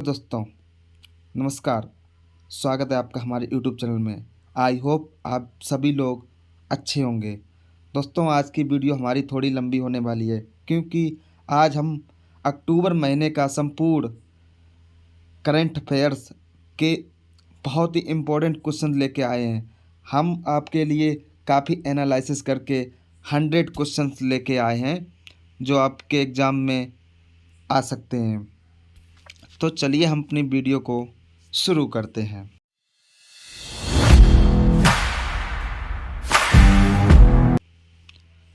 दोस्तों, नमस्कार। स्वागत है आपका हमारे यूट्यूब चैनल में। आई होप आप सभी लोग अच्छे होंगे। दोस्तों, आज की वीडियो हमारी थोड़ी लंबी होने वाली है क्योंकि आज हम अक्टूबर महीने का संपूर्ण करंट अफेयर्स के बहुत ही इम्पोर्टेंट क्वेश्चन लेके आए हैं। हम आपके लिए काफ़ी एनालिसिस करके 100 क्वेश्चंस लेके आए हैं जो आपके एग्ज़ाम में आ सकते हैं। तो चलिए हम अपनी वीडियो को शुरू करते हैं।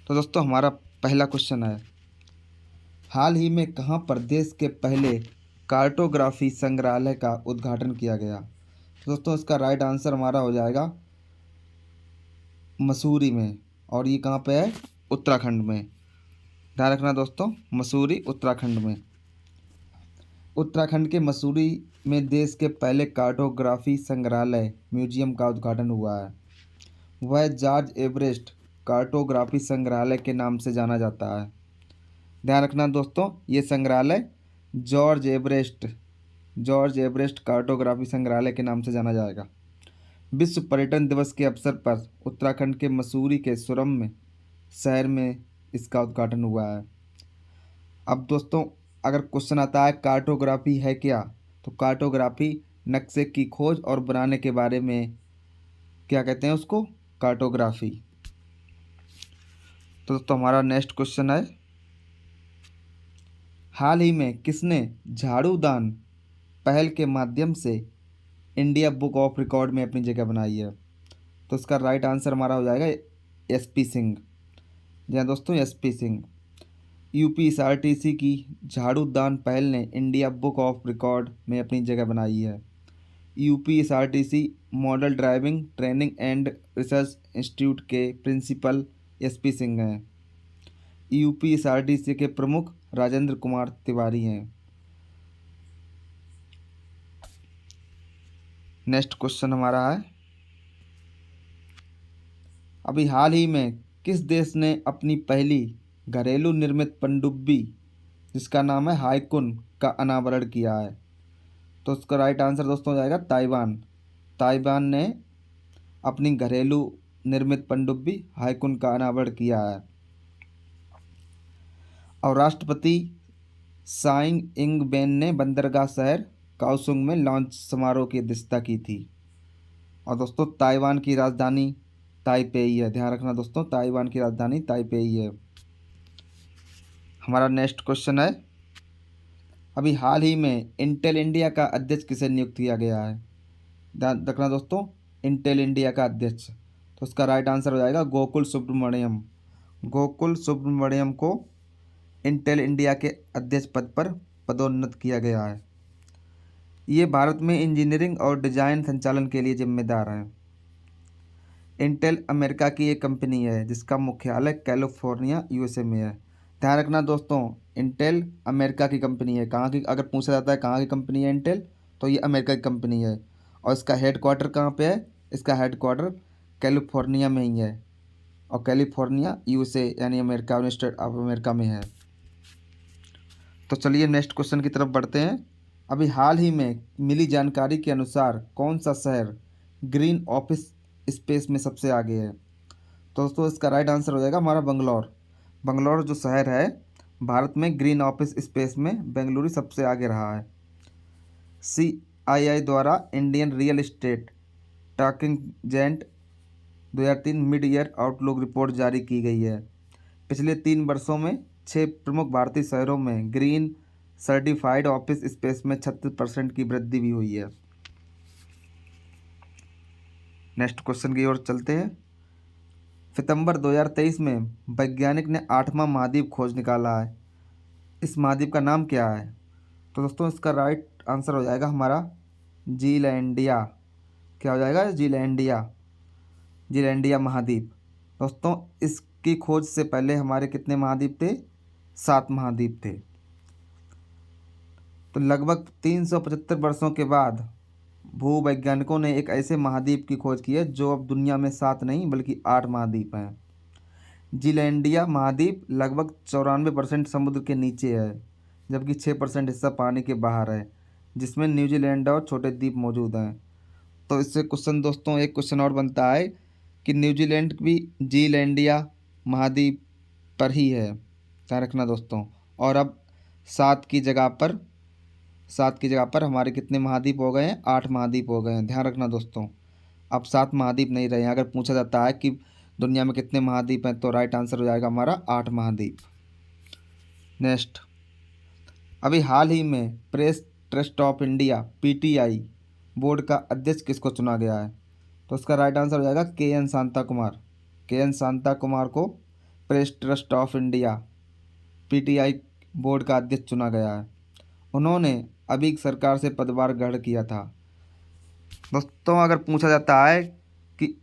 तो दोस्तों, हमारा पहला क्वेश्चन है, हाल ही में कहाँ पर देश के पहले कार्टोग्राफी संग्रहालय का उद्घाटन किया गया? तो दोस्तों, इसका राइट आंसर हमारा हो जाएगा मसूरी में। और ये कहाँ पे है? उत्तराखंड में। ध्यान रखना दोस्तों, मसूरी उत्तराखंड में। उत्तराखंड के मसूरी में देश के पहले कार्टोग्राफी संग्रहालय म्यूजियम का उद्घाटन हुआ है। वह जॉर्ज एवरेस्ट कार्टोग्राफी संग्रहालय के नाम से जाना जाता है। ध्यान रखना दोस्तों, ये संग्रहालय जॉर्ज एवरेस्ट कार्टोग्राफी संग्रहालय के नाम से जाना जाएगा। विश्व पर्यटन दिवस के अवसर पर उत्तराखंड के मसूरी के सुरम्य शहर में इसका उद्घाटन हुआ है। अब दोस्तों, अगर क्वेश्चन आता है कार्टोग्राफी है क्या, तो कार्टोग्राफी नक्शे की खोज और बनाने के बारे में क्या कहते हैं उसको? कार्टोग्राफी। तो दोस्तों, हमारा नेक्स्ट क्वेश्चन है, हाल ही में किसने झाड़ू दान पहल के माध्यम से इंडिया बुक ऑफ रिकॉर्ड में अपनी जगह बनाई है? तो इसका राइट आंसर हमारा हो जाएगा एसपी सिंह। जी हाँ दोस्तों, एसपी सिंह। यूपीएसआरटीसी की झाड़ू दान पहल ने इंडिया बुक ऑफ रिकॉर्ड में अपनी जगह बनाई है। UPSRTC model driving training and research institute के प्रिंसिपल एसपी सिंह हैं। यूपीएसआरटीसी के प्रमुख राजेंद्र कुमार तिवारी हैं। नेक्स्ट क्वेश्चन हमारा है, अभी हाल ही में किस देश ने अपनी पहली घरेलू निर्मित पनडुब्बी जिसका नाम है हाइकुन का अनावरण किया है? तो उसका राइट आंसर दोस्तों हो जाएगा ताइवान। ताइवान ने अपनी घरेलू निर्मित पनडुब्बी हाइकुन का अनावरण किया है। और राष्ट्रपति साइंग इंग बेन ने बंदरगाह शहर काओसुंग में लॉन्च समारोह की अध्यक्षता की थी। और दोस्तों, ताइवान की राजधानी ताइपेई है। ध्यान रखना दोस्तों, ताइवान की राजधानी ताइपेई है। हमारा नेक्स्ट क्वेश्चन है, अभी हाल ही में इंटेल इंडिया का अध्यक्ष किसे नियुक्त किया गया है? ध्यान रखना दोस्तों, इंटेल इंडिया का अध्यक्ष। तो उसका राइट आंसर हो जाएगा गोकुल सुब्रमण्यम। गोकुल सुब्रमण्यम को इंटेल इंडिया के अध्यक्ष पद पर पदोन्नत किया गया है। ये भारत में इंजीनियरिंग और डिजाइन संचालन के लिए जिम्मेदार हैं। इंटेल अमेरिका की एक कंपनी है जिसका मुख्यालय कैलिफोर्निया यूएसए में है। ध्यान रखना दोस्तों, इंटेल अमेरिका की कंपनी है। कहाँ की, अगर पूछा जाता है कहाँ की कंपनी है इंटेल, तो ये अमेरिका की कंपनी है। और इसका हेडक्वार्टर कहाँ पे है? इसका हेडक्वार्टर कैलिफोर्निया में ही है। और कैलिफोर्निया यूएसए यानी America, United state of America में है। तो चलिए नेक्स्ट क्वेश्चन की तरफ बढ़ते हैं। अभी हाल ही में मिली जानकारी के अनुसार कौन सा शहर ग्रीन ऑफिस स्पेस में सबसे आगे है? तो दोस्तों, इसका राइट आंसर हो जाएगा हमारा बंगलौर। बंगलौर जो शहर है भारत में ग्रीन ऑफिस स्पेस में बेंगलुरु सबसे आगे रहा है। CII द्वारा Indian real estate talking gent 2003 mid year outlook report जारी की गई है। पिछले 3 वर्षों में 6 प्रमुख भारतीय शहरों में ग्रीन सर्टिफाइड ऑफिस स्पेस में 36% की वृद्धि भी हुई है। नेक्स्ट क्वेश्चन की ओर चलते हैं। सितंबर 2023 में वैज्ञानिक ने 8वां महाद्वीप खोज निकाला है। इस महाद्वीप का नाम क्या है? तो दोस्तों, इसका राइट आंसर हो जाएगा हमारा जीलैंडिया। क्या हो जाएगा? जीलैंडिया महाद्वीप। दोस्तों, इसकी खोज से पहले हमारे कितने महाद्वीप थे? 7 महाद्वीप थे। तो लगभग 375 वर्षों के बाद भूवैज्ञानिकों ने एक ऐसे महाद्वीप की खोज की है जो अब दुनिया में 7 नहीं बल्कि 8 महाद्वीप हैं। जीलैंडिया महाद्वीप लगभग 94% समुद्र के नीचे है, जबकि 6% हिस्सा पानी के बाहर है। जिसमें न्यूजीलैंड और छोटे द्वीप मौजूद हैं। तो इससे क्वेश्चन दोस्तों एक क्वेश्चन और बनता है कि न्यूजीलैंड भी जीलैंडिया महाद्वीप पर ही है, ध्यान रखना दोस्तों। और अब सात की जगह पर हमारे कितने महाद्वीप हो गए हैं? 8 महाद्वीप हो गए हैं, ध्यान रखना दोस्तों। अब 7 महाद्वीप नहीं रहे हैं। अगर पूछा जाता है कि दुनिया में कितने महाद्वीप हैं, तो राइट आंसर हो जाएगा हमारा 8 महाद्वीप। नेक्स्ट, अभी हाल ही में press trust of India PTI board का अध्यक्ष किसको चुना गया है? तो उसका राइट आंसर हो जाएगा KN शांता कुमार। KN शांता कुमार को press trust of India PTI board का अध्यक्ष चुना गया है। उन्होंने अभी सरकार से पदभार ग्रहण किया था। दोस्तों अगर पूछा जाता है कि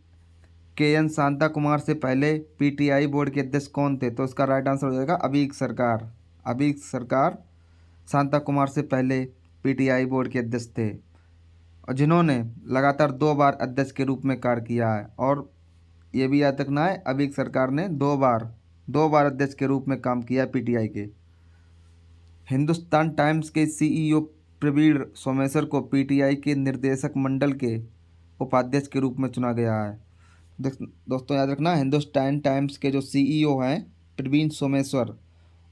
KN शांता कुमार से पहले PTI बोर्ड के अध्यक्ष कौन थे, तो इसका राइट आंसर हो जाएगा अभीक सरकार। अभीक सरकार शांता कुमार से पहले PTI बोर्ड के अध्यक्ष थे, और जिन्होंने लगातार 2 बार अध्यक्ष के रूप में कार्य किया है। और ये भी याद रखना है, अभीक सरकार ने 2 बार अध्यक्ष के रूप में काम किया है PTI के। हिंदुस्तान टाइम्स के CEO प्रवीण सोमेश्वर को PTI के निर्देशक मंडल के उपाध्यक्ष के रूप में चुना गया है। दोस्तों याद रखना, हिंदुस्तान टाइम्स के जो CEO हैं प्रवीण सोमेश्वर,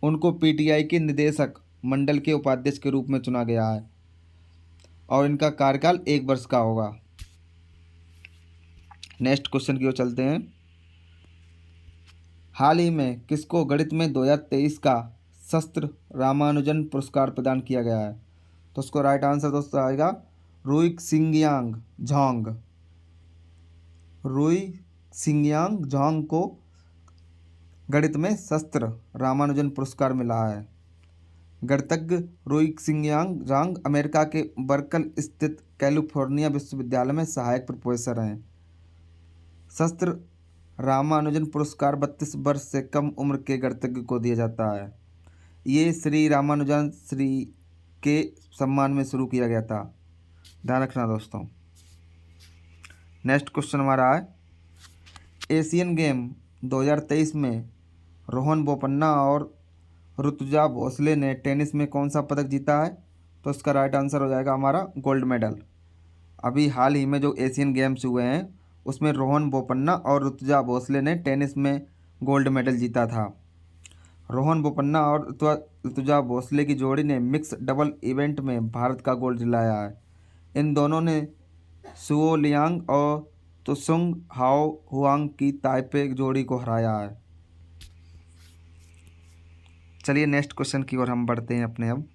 उनको PTI के निदेशक मंडल के उपाध्यक्ष के रूप में चुना गया है, और इनका कार्यकाल 1 वर्ष का होगा। नेक्स्ट क्वेश्चन की ओर चलते हैं। हाल ही में किसको गणित में 2023 का शस्त्र रामानुजन पुरस्कार प्रदान किया गया है? तो उसको राइट आंसर दोस्तों आएगा रुई सिंगियांग झांग को गणित में शस्त्र रामानुजन पुरस्कार मिला है। गणितज्ञ रुई सिंगियांग झांग अमेरिका के बर्कल स्थित कैलिफोर्निया विश्वविद्यालय में सहायक प्रोफेसर हैं। शस्त्र रामानुजन पुरस्कार 32 वर्ष से कम उम्र के गणितज्ञ को दिया जाता है। ये श्री रामानुजन श्री के सम्मान में शुरू किया गया था, ध्यान रखना दोस्तों। नेक्स्ट क्वेश्चन हमारा है, एशियन गेम 2023 में रोहन बोपन्ना और ऋतुजा भोसले ने टेनिस में कौन सा पदक जीता है? तो इसका राइट आंसर हो जाएगा हमारा गोल्ड मेडल। अभी हाल ही में जो एशियन गेम्स हुए हैं उसमें रोहन बोपन्ना और ऋतुजा भोसले ने टेनिस में गोल्ड मेडल जीता था। रोहन बोपन्ना और ऋतुजा भोसले की जोड़ी ने मिक्स डबल इवेंट में भारत का गोल्ड दिलाया है। इन दोनों ने सुओ लियांग और तुसुंग हाओ हुआंग की ताइपे जोड़ी को हराया है। चलिए नेक्स्ट क्वेश्चन की ओर हम बढ़ते हैं अपने। अब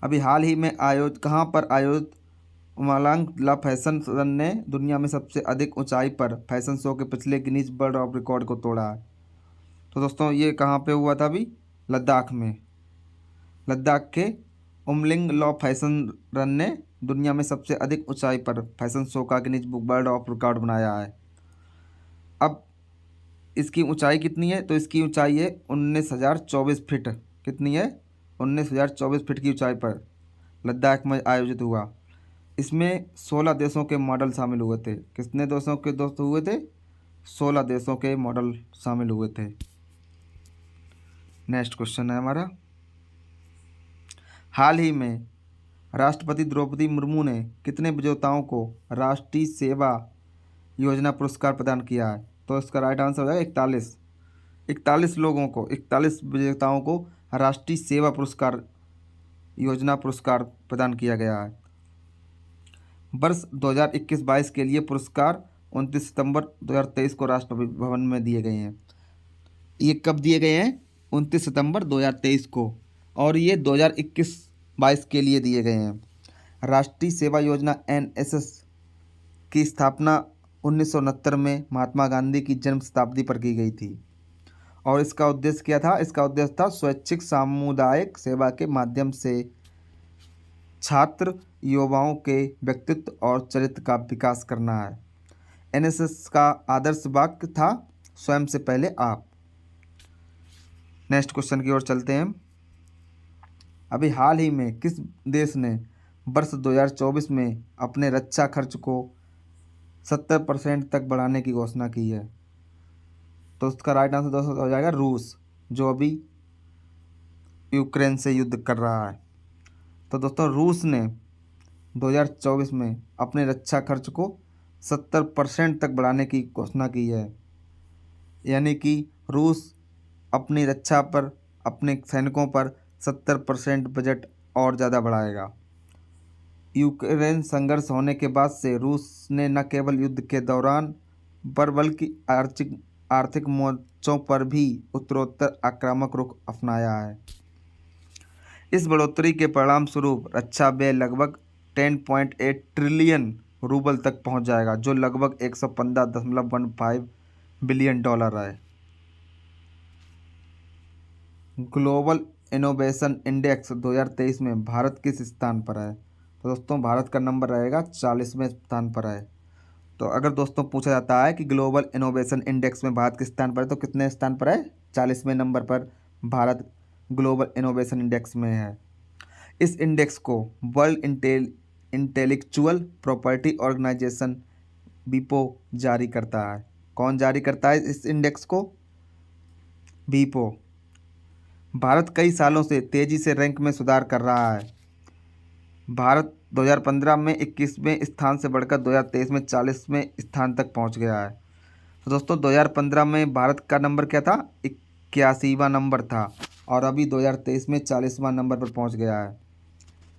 अभी हाल ही में कहाँ पर आयोजित मलांग ला फैशन रन ने दुनिया में सबसे अधिक ऊंचाई पर फैशन शो के पिछले गिनीज वर्ल्ड ऑफ रिकॉर्ड को तोड़ा है? तो दोस्तों ये कहाँ पे हुआ था? अभी लद्दाख में। लद्दाख के उमलिंग लॉ फैशन रन ने दुनिया में सबसे अधिक ऊंचाई पर फैशन शो का Guinness book world of record बनाया है। अब इसकी ऊंचाई कितनी है? तो इसकी ऊंचाई है 19,024 फीट। कितनी है? 19,024 फीट की ऊंचाई पर लद्दाख में आयोजित हुआ। इसमें 16 देशों के मॉडल शामिल हुए थे। कितने देशों के दोस्त हुए थे? 16 देशों के मॉडल शामिल हुए थे। नेक्स्ट क्वेश्चन है हमारा, हाल ही में राष्ट्रपति द्रौपदी मुर्मू ने कितने विजेताओं को राष्ट्रीय सेवा योजना पुरस्कार प्रदान किया है? तो इसका राइट आंसर हो जाएगा 41। 41 विजेताओं को राष्ट्रीय सेवा पुरस्कार योजना पुरस्कार प्रदान किया गया है। वर्ष 2021-22 के लिए पुरस्कार 29 सितंबर 2023 को राष्ट्रपति भवन में दिए गए हैं। ये कब दिए गए हैं? 29 सितंबर 2023 को, और ये 2021-22 के लिए दिए गए हैं। राष्ट्रीय सेवा योजना NSS की स्थापना 1969 में महात्मा गांधी की जन्म शताब्दी पर की गई थी, और इसका उद्देश्य क्या था? इसका उद्देश्य था स्वैच्छिक सामुदायिक सेवा के माध्यम से छात्र युवाओं के व्यक्तित्व और चरित्र का विकास करना है। NSS का आदर्श वाक्य था स्वयं से पहले आप। नेक्स्ट क्वेश्चन की ओर चलते हैं। अभी हाल ही में किस देश ने वर्ष 2024 में अपने रक्षा खर्च को 70% तक बढ़ाने की घोषणा की है? तो उसका राइट आंसर दोस्तों हो जाएगा रूस, जो अभी यूक्रेन से युद्ध कर रहा है। तो दोस्तों रूस ने 2024 में अपने रक्षा खर्च को 70% तक बढ़ाने की घोषणा की है। यानी कि रूस अपनी रक्षा पर, अपने सैनिकों पर 70% बजट और ज़्यादा बढ़ाएगा। यूक्रेन संघर्ष होने के बाद से रूस ने न केवल युद्ध के दौरान पर बल्कि आर्थिक मोर्चों पर भी उत्तरोत्तर आक्रामक रुख अपनाया है। इस बढ़ोतरी के परिणाम स्वरूप रक्षा व्यय लगभग 10.8 ट्रिलियन रूबल तक पहुंच जाएगा, जो लगभग 115.15 बिलियन डॉलर है। ग्लोबल इनोवेशन इंडेक्स 2023 में भारत किस स्थान पर है? तो दोस्तों भारत का नंबर रहेगा 40वें स्थान पर है। तो अगर दोस्तों पूछा जाता है कि ग्लोबल इनोवेशन इंडेक्स में भारत किस स्थान पर है, तो कितने स्थान पर है? 40वें नंबर पर भारत ग्लोबल इनोवेशन इंडेक्स में है। इस इंडेक्स को वर्ल्ड इंटेलेक्चुअल प्रॉपर्टी ऑर्गेनाइजेशन वीपो जारी करता है। कौन जारी करता है इस इंडेक्स को? वीपो। भारत कई सालों से तेजी से रैंक में सुधार कर रहा है। भारत 2015 में 21वें स्थान से बढ़कर 2023 में 40वें स्थान तक पहुंच गया है। तो दोस्तों 2015 में भारत का नंबर क्या था? 81वां नंबर था, और अभी 2023 में 40वां नंबर पर पहुंच गया है।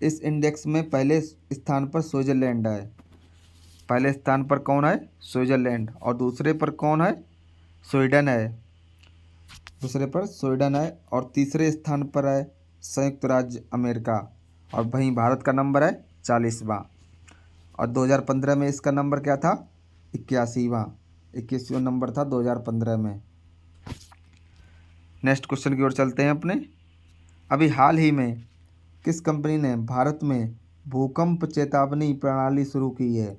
इस इंडेक्स में पहले स्थान पर स्विट्ज़रलैंड है। पहले स्थान पर कौन है? स्विट्ज़रलैंड। और दूसरे पर कौन है? स्वीडन है। दूसरे पर स्वीडन है, और तीसरे स्थान पर है संयुक्त राज्य अमेरिका। और वहीं भारत का नंबर है 40वां। और 2015 में इसका नंबर क्या था? 81वां नंबर था 2015 में। नेक्स्ट क्वेश्चन की ओर चलते हैं अपने। अभी हाल ही में किस कंपनी ने भारत में भूकंप चेतावनी प्रणाली शुरू की है?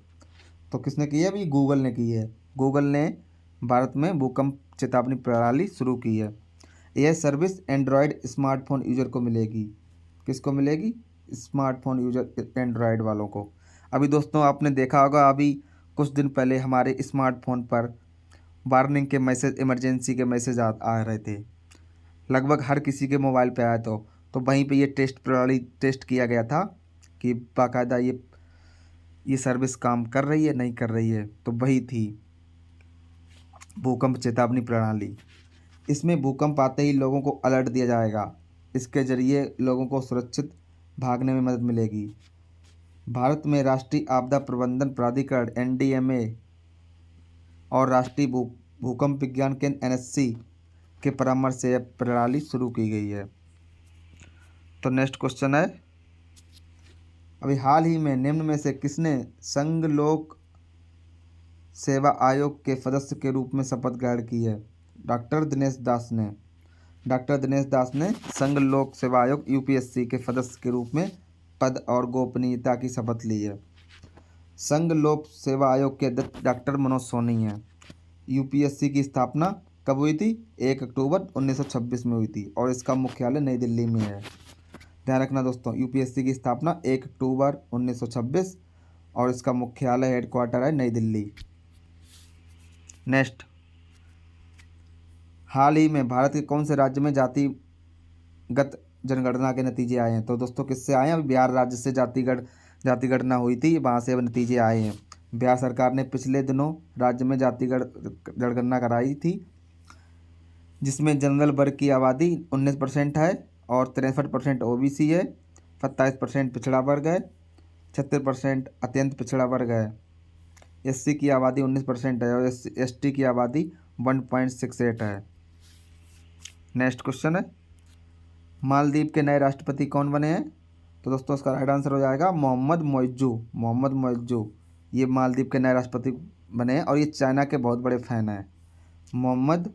तो किसने की है? अभी गूगल ने की है। गूगल ने भारत में भूकंप चेतावनी प्रणाली शुरू की है। यह सर्विस एंड्रॉयड स्मार्टफोन यूजर को मिलेगी। किसको मिलेगी? स्मार्टफोन यूजर, एंड्रॉयड वालों को। अभी दोस्तों आपने देखा होगा, अभी कुछ दिन पहले हमारे स्मार्टफोन पर वार्निंग के मैसेज, इमरजेंसी के मैसेज आ रहे थे। लगभग हर किसी के मोबाइल पे आया। तो वहीं पे ये प्रणाली टेस्ट किया गया था कि बाकायदा ये सर्विस काम कर रही है, नहीं कर रही है। तो वही थी भूकंप चेतावनी प्रणाली। इसमें भूकंप आते ही लोगों को अलर्ट दिया जाएगा। इसके जरिए लोगों को सुरक्षित भागने में मदद मिलेगी। भारत में राष्ट्रीय आपदा प्रबंधन प्राधिकरण NDMA और राष्ट्रीय भूकंप विज्ञान केंद्र NSC के परामर्श से यह प्रणाली शुरू की गई है। तो नेक्स्ट क्वेश्चन है, अभी हाल ही में निम्न में से किसने संघ लोक सेवा आयोग के सदस्य के रूप में शपथ ग्रहण की है? डॉक्टर दिनेश दास ने। डॉक्टर दिनेश दास ने संघ लोक सेवा आयोग UPSC के सदस्य के रूप में पद और गोपनीयता की शपथ ली है। संघ लोक सेवा आयोग के अध्यक्ष डॉक्टर मनोज सोनी हैं। UPSC की स्थापना कब हुई थी? 1 अक्टूबर 1926 में हुई थी, और इसका मुख्यालय नई दिल्ली में है। ध्यान रखना दोस्तों, UPSC की स्थापना 1 अक्टूबर 1926 और इसका मुख्यालय, हेडक्वार्टर है नई दिल्ली। नेक्स्ट, हाल ही में भारत के कौन से राज्य में जातिगत जनगणना के नतीजे आए हैं? तो दोस्तों किससे आए हैं? अभी बिहार राज्य से जातिगणना हुई थी, वहाँ से अब नतीजे आए हैं। बिहार सरकार ने पिछले दिनों राज्य में जनगणना कराई थी, जिसमें जनरल वर्ग की आबादी 19% है और 63% OBC है, 27% पिछड़ा वर्ग है, 76% अत्यंत पिछड़ा वर्ग है। SC की आबादी 19% है और ST की आबादी 1.68 है। नेक्स्ट क्वेश्चन है, मालदीव के नए राष्ट्रपति कौन बने हैं? तो दोस्तों इसका राइट आंसर हो जाएगा मोहम्मद मोइज्जू। मोहम्मद मोइज्जू ये मालदीव के नए राष्ट्रपति बने हैं, और ये चाइना के बहुत बड़े फैन हैं। मोहम्मद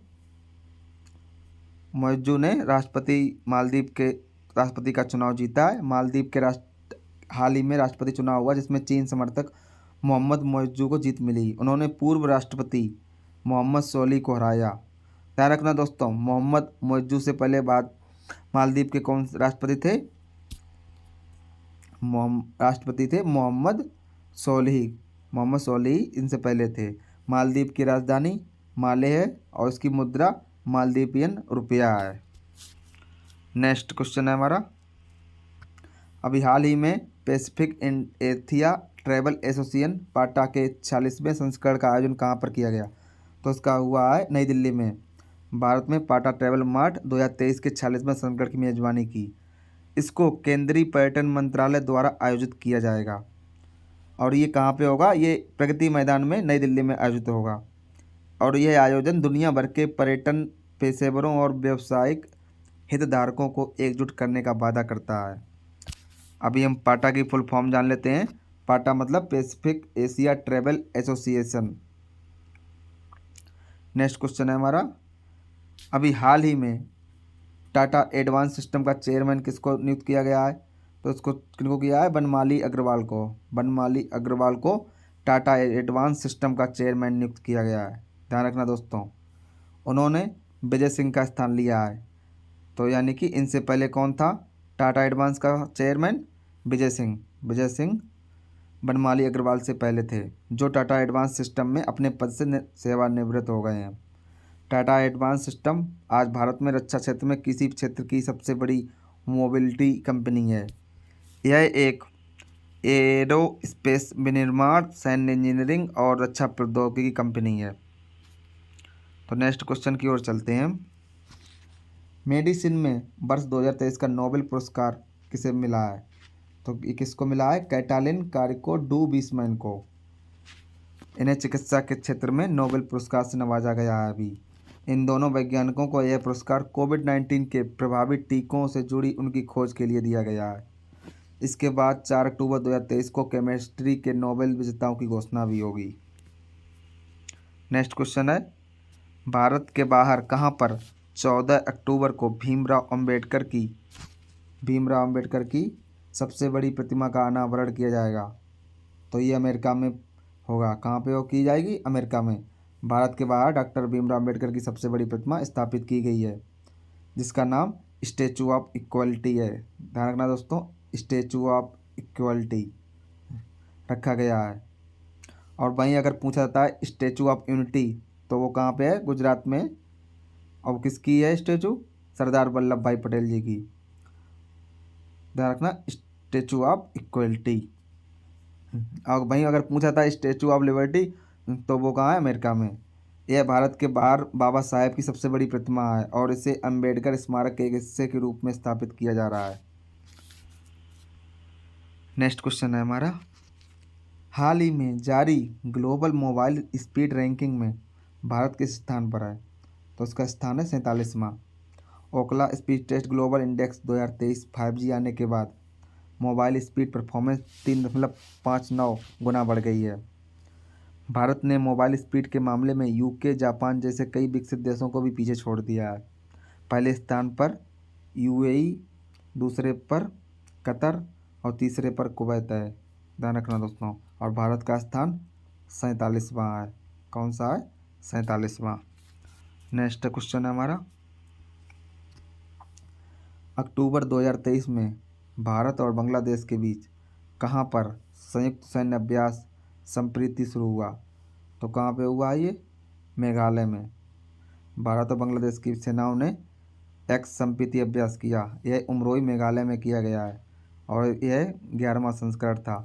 मोइज्जू ने मालदीव के राष्ट्रपति का चुनाव जीता है। मालदीव के हाल ही में राष्ट्रपति चुनाव हुआ, जिसमें चीन समर्थक मोहम्मद मोइज्जू को जीत मिली। उन्होंने पूर्व राष्ट्रपति मोहम्मद सोलिह को हराया। ध्यान रखना दोस्तों, मोहम्मद मोइज्जू से पहले मालदीव के कौन राष्ट्रपति थे? राष्ट्रपति थे मोहम्मद सोलिह। मोहम्मद सोलिह इनसे पहले थे। मालदीव की राजधानी माले है और इसकी मुद्रा मालदीवियन रुपया है। नेक्स्ट क्वेश्चन है हमारा, अभी हाल ही में पैसिफिक एशिया ट्रैवल एसोसिएशन पाटा के 46वें संस्करण का आयोजन कहाँ पर किया गया? तो इसका हुआ है नई दिल्ली में। भारत में पाटा ट्रैवल मार्ट 2023 के 46वें संस्करण की मेजबानी की। इसको केंद्रीय पर्यटन मंत्रालय द्वारा आयोजित किया जाएगा और ये कहाँ पे होगा? ये प्रगति मैदान में नई दिल्ली में आयोजित होगा। और यह आयोजन दुनिया भर के पर्यटन पेशेवरों और व्यावसायिक हितधारकों को एकजुट करने का वादा करता है। अभी हम पाटा की फुल फॉर्म जान लेते हैं। पाटा मतलब Pacific Asia travel association. Next question है हमारा, अभी हाल ही में टाटा एडवांस सिस्टम का चेयरमैन किसको नियुक्त किया गया है? तो इसको किनको किया है? बनमाली अग्रवाल को। बनमाली अग्रवाल को टाटा एडवांस सिस्टम का चेयरमैन नियुक्त किया गया है। ध्यान रखना दोस्तों, उन्होंने विजय सिंह का स्थान लिया है। तो यानी कि इनसे पहले कौन था टाटा एडवांस का चेयरमैन? विजय सिंह। विजय सिंह बनमाली अग्रवाल से पहले थे, जो टाटा एडवांस सिस्टम में अपने पद से सेवानिवृत्त हो गए हैं। टाटा एडवांस सिस्टम आज भारत में रक्षा क्षेत्र में किसी क्षेत्र की सबसे बड़ी मोबिलिटी कंपनी है। यह एक एरोस्पेस विनिर्माण, सैन्य इंजीनियरिंग और रक्षा प्रौद्योगिकी कंपनी है। तो नेक्स्ट क्वेश्चन की ओर चलते हैं। मेडिसिन में वर्ष 2023 का नोबेल पुरस्कार किसे मिला है? तो ये किसको मिला है? कैटालिन कारिको डू बीसमैन को। इन्हें चिकित्सा के क्षेत्र में नोबेल पुरस्कार से नवाजा गया है। अभी इन दोनों वैज्ञानिकों को यह पुरस्कार कोविड-19 के प्रभावी टीकों से जुड़ी उनकी खोज के लिए दिया गया है। इसके बाद 4 अक्टूबर 2023 को केमिस्ट्री के नोबेल विजेताओं की घोषणा भी होगी। नेक्स्ट क्वेश्चन है, भारत के बाहर कहाँ पर 14 अक्टूबर को भीमराव अंबेडकर की सबसे बड़ी प्रतिमा का अनावरण किया जाएगा? तो ये अमेरिका में होगा। कहाँ पे वो की जाएगी? अमेरिका में। भारत के बाहर डॉक्टर भीमराव अंबेडकर की सबसे बड़ी प्रतिमा स्थापित की गई है, जिसका नाम स्टैचू ऑफ इक्वलिटी है। ध्यान रखना दोस्तों, स्टैचू ऑफ इक्वलिटी रखा गया है। और वहीं अगर पूछा जाता है स्टैचू ऑफ यूनिटी, तो वो कहाँ पे है? गुजरात में। और किसकी है स्टैचू? सरदार वल्लभ भाई पटेल जी की। ध्यान रखना, स्टैचू ऑफ इक्वलिटी। और वहीं अगर पूछा था स्टैचू ऑफ लिबर्टी, तो वो कहाँ है? अमेरिका में। यह भारत के बाहर बाबा साहेब की सबसे बड़ी प्रतिमा है और इसे अंबेडकर स्मारक के एक हिस्से के रूप में स्थापित किया जा रहा है। नेक्स्ट क्वेश्चन है हमारा, हाल ही में जारी ग्लोबल मोबाइल स्पीड रैंकिंग में भारत किस स्थान पर है? तो उसका स्थान है 47वां। Ookla speed test global index 2023 5G आने के बाद मोबाइल स्पीड परफॉर्मेंस 3.59 गुना बढ़ गई है। भारत ने मोबाइल स्पीड के मामले में यूके, जापान जैसे कई विकसित देशों को भी पीछे छोड़ दिया है। पहले स्थान पर यूएई, दूसरे पर कतर और तीसरे पर कुवैत है। ध्यान रखना दोस्तों। और भारत का स्थान 47वां है। कौन सा है? 47वां। नेक्स्ट क्वेश्चन है हमारा, अक्टूबर 2023 में भारत और बांग्लादेश के बीच कहाँ पर संयुक्त सैन्य अभ्यास संप्रीति शुरू हुआ? तो कहाँ पे हुआ है ये? मेघालय में। भारत और बांग्लादेश की सेनाओं ने एक्स संप्रीति अभ्यास किया। यह उमरोई मेघालय में किया गया है और यह 11वां संस्करण था।